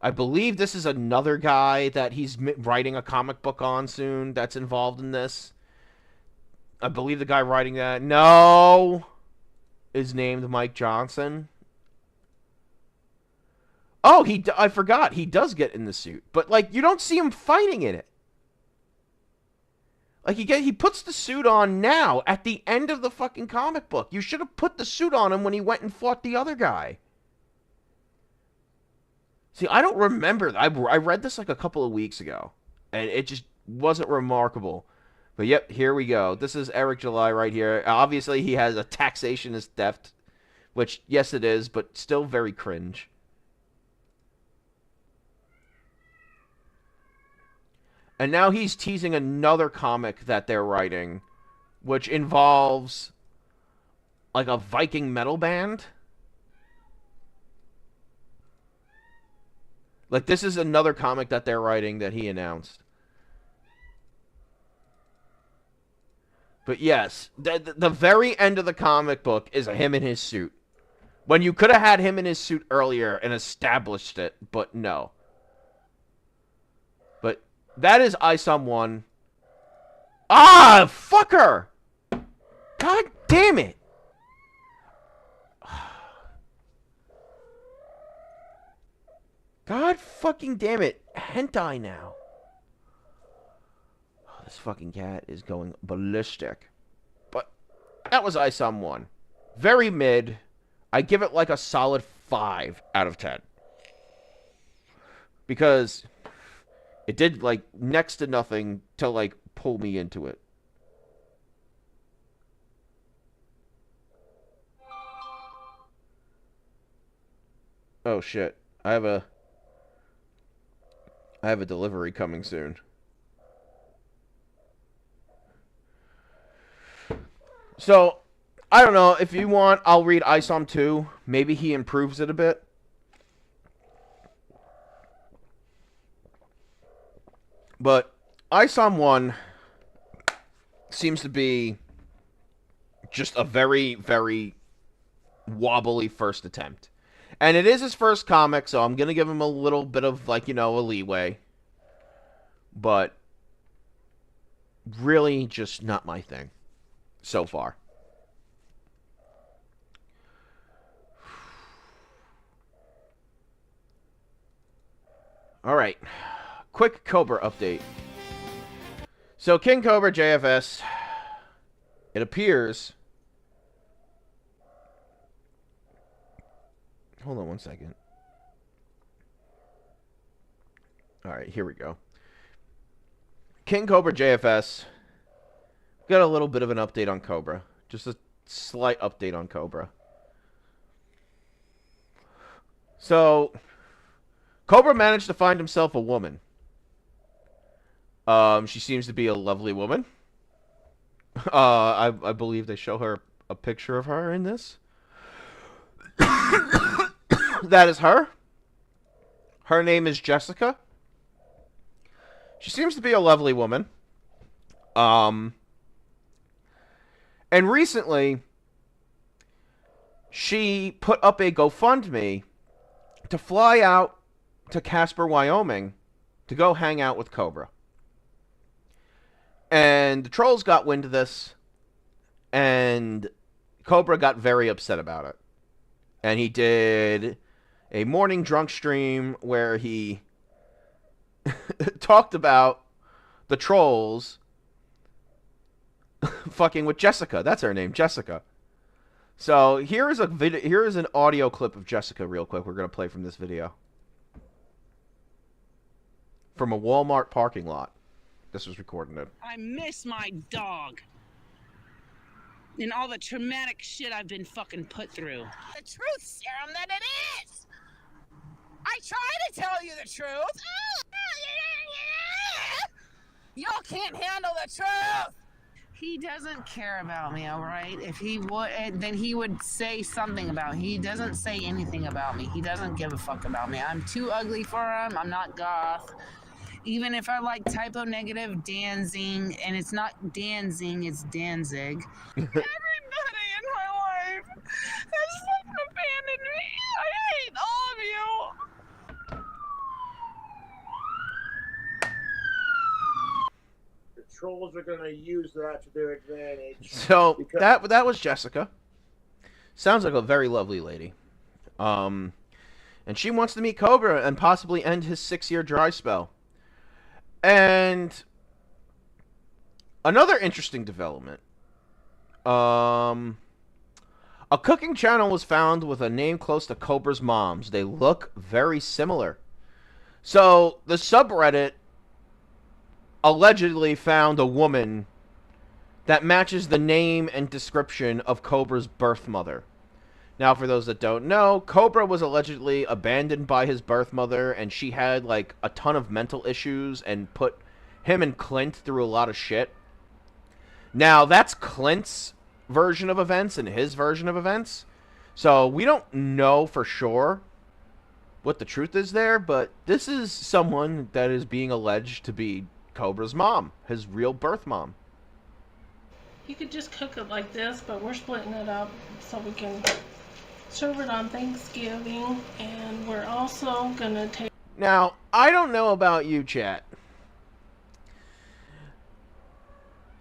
I believe this is another guy that he's writing a comic book on soon that's involved in this. I believe the guy writing that is named Mike Johnson. Oh, I forgot. He does get in the suit. But, like, you don't see him fighting in it. Like, he puts the suit on now at the end of the fucking comic book. You should have put the suit on him when he went and fought the other guy. See, I don't remember. I read this like a couple of weeks ago, and it just wasn't remarkable. But yep, here we go. This is Eric July right here. Obviously, he has a taxationist theft, which, yes, it is, but still very cringe. And now he's teasing another comic that they're writing, which involves, like, a Viking metal band. Like, this is another comic that they're writing that he announced. But yes, the very end of the comic book is him in his suit. When you could have had him in his suit earlier and established it, but no. But that is ISOM 1. Ah, fucker! God damn it! God fucking damn it. Hentai now. Oh, this fucking cat is going ballistic. But that was ISOM 1. Very mid. I give it like a solid 5 out of 10. Because it did like next to nothing to like pull me into it. Oh shit. I have a delivery coming soon. So, I don't know. If you want, I'll read ISOM 2. Maybe he improves it a bit. But ISOM 1 seems to be just a very, very wobbly first attempt. And it is his first comic, so I'm going to give him a little bit of, like, you know, a leeway. But really just not my thing so far. All right. Quick Cobra update. So, King Cobra JFS, it appears... Hold on one second. Alright, here we go. King Cobra JFS. Got a little bit of an update on Cobra. Just a slight update on Cobra. So, Cobra managed to find himself a woman. She seems to be a lovely woman. I believe they show her a picture of her in this. that is her. Her name is Jessica. She seems to be a lovely woman. And recently, she put up a GoFundMe to fly out to Casper, Wyoming to go hang out with Cobra. And the trolls got wind of this, and Cobra got very upset about it. And he did a morning drunk stream where he talked about the trolls fucking with Jessica. That's her name, Jessica. So here is a video. Here is an audio clip of Jessica, real quick. We're gonna play from this video from a Walmart parking lot. This was recorded in. I miss my dog. And all the traumatic shit I've been fucking put through. The truth serum that it is! I try to tell you the truth! Y'all can't handle the truth! He doesn't care about me, alright? If he would, then he would say something about me. He doesn't say anything about me. He doesn't give a fuck about me. I'm too ugly for him. I'm not goth. Even if I like typo negative Danzing, and it's not Danzing, it's Danzig. Everybody in my life has fucking abandoned me. I hate all of you. The trolls are gonna use that to their advantage. So that was Jessica. Sounds like a very lovely lady. And she wants to meet Cobra and possibly end his 6-year dry spell. And another interesting development. A cooking channel was found with a name close to Cobra's mom's. They look very similar. So the subreddit allegedly found a woman that matches the name and description of Cobra's birth mother. Now, for those that don't know, Cobra was allegedly abandoned by his birth mother, and she had, like, a ton of mental issues and put him and Clint through a lot of shit. Now, that's Clint's version of events and his version of events. So, we don't know for sure what the truth is there, but this is someone that is being alleged to be Cobra's mom, his real birth mom. You could just cook it like this, but we're splitting it up so we can serve it on Thanksgiving, and we're also gonna take... Now, I don't know about you, chat.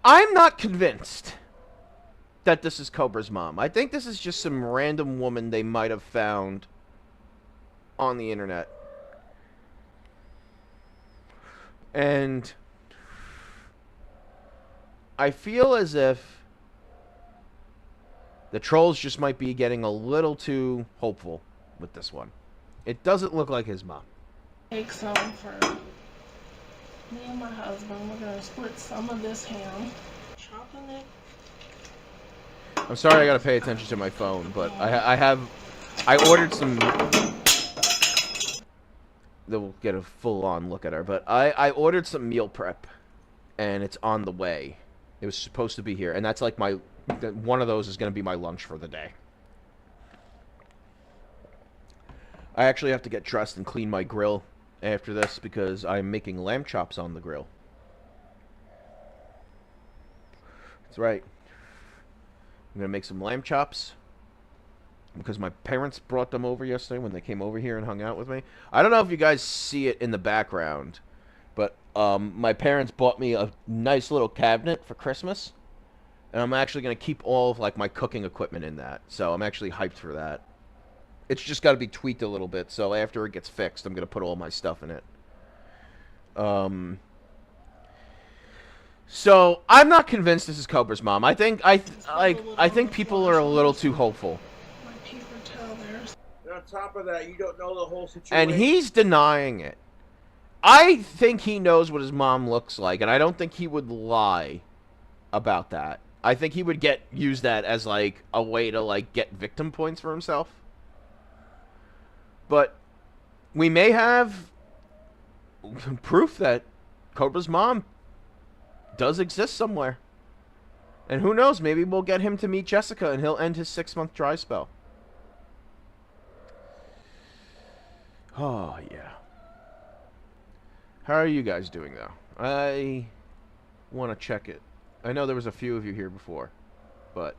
I'm not convinced that this is Cobra's mom. I think this is just some random woman they might have found on the internet. And I feel as if the trolls just might be getting a little too hopeful with this one. It doesn't look like his mom. Take some for me and my husband. We're gonna split some of this ham. Chopping it. I'm sorry I gotta pay attention to my phone, but I ordered some... We'll get a full-on look at her, but I ordered some meal prep, and it's on the way. It was supposed to be here, and that's like my... One of those is going to be my lunch for the day. I actually have to get dressed and clean my grill after this because I'm making lamb chops on the grill. That's right. I'm going to make some lamb chops because my parents brought them over yesterday when they came over here and hung out with me. I don't know if you guys see it in the background, but my parents bought me a nice little cabinet for Christmas. And I'm actually going to keep all of, like, my cooking equipment in that. So I'm actually hyped for that. It's just got to be tweaked a little bit. So after it gets fixed, I'm going to put all my stuff in it. So I'm not convinced this is Cobra's mom. I think people are a little too hopeful. My paper towel there. And on top of that, you don't know the whole situation. And he's denying it. I think he knows what his mom looks like, and I don't think he would lie about that. I think he would use that as, like, a way to, like, get victim points for himself. But we may have proof that Cobra's mom does exist somewhere. And who knows, maybe we'll get him to meet Jessica and he'll end his 6-month dry spell. Oh, yeah. How are you guys doing, though? I want to check it. I know there was a few of you here before, but...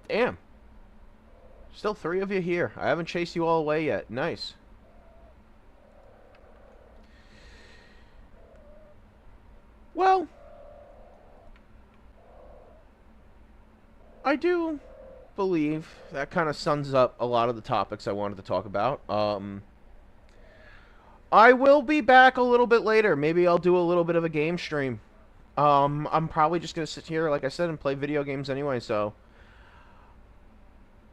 Damn. Still 3 of you here. I haven't chased you all away yet. Nice. Well... I do believe that kind of sums up a lot of the topics I wanted to talk about. I will be back a little bit later. Maybe I'll do a little bit of a game stream. I'm probably just going to sit here, like I said, and play video games anyway, so...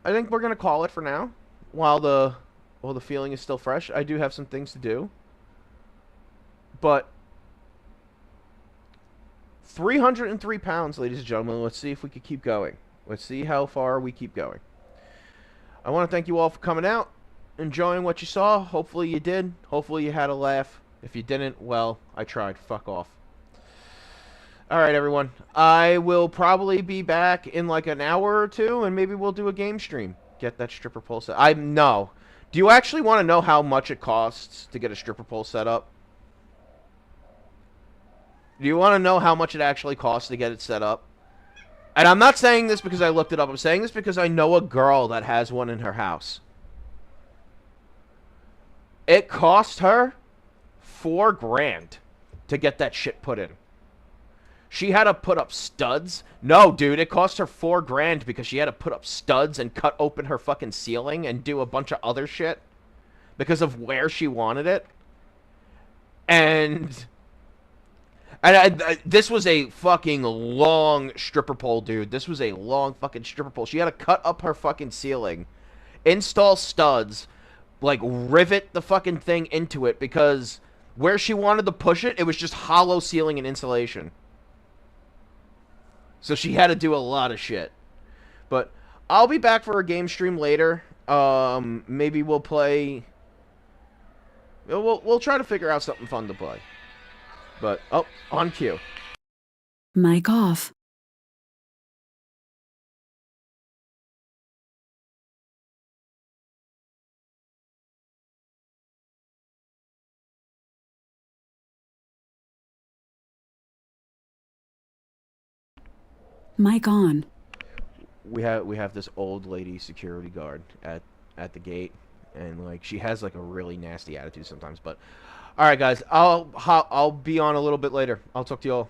I think we're going to call it for now. While the feeling is still fresh. I do have some things to do. But... 303 pounds, ladies and gentlemen. Let's see if we can keep going. Let's see how far we keep going. I want to thank you all for coming out, enjoying what you saw. Hopefully you did. Hopefully you had a laugh. If you didn't, well, I tried. Fuck off. Alright, everyone. I will probably be back in like an hour or two, and maybe we'll do a game stream. Get that stripper pole set. No. Do you actually want to know how much it costs to get a stripper pole set up? Do you want to know how much it actually costs to get it set up? And I'm not saying this because I looked it up. I'm saying this because I know a girl that has one in her house. It cost her $4 grand to get that shit put in. She had to put up studs. No, dude, it cost her $4 grand because she had to put up studs and cut open her fucking ceiling and do a bunch of other shit because of where she wanted it. And this was a fucking long stripper pole, dude. This was a long fucking stripper pole. She had to cut up her fucking ceiling, install studs, like rivet the fucking thing into it because where she wanted to push it, it was just hollow ceiling and insulation. So she had to do a lot of shit. But I'll be back for a game stream later. Maybe we'll play... We'll try to figure out something fun to play. But, oh, on cue. Mic off. Mic on. We have this old lady security guard at the gate, and like she has like a really nasty attitude sometimes. But all right, guys, I'll be on a little bit later. I'll talk to you all.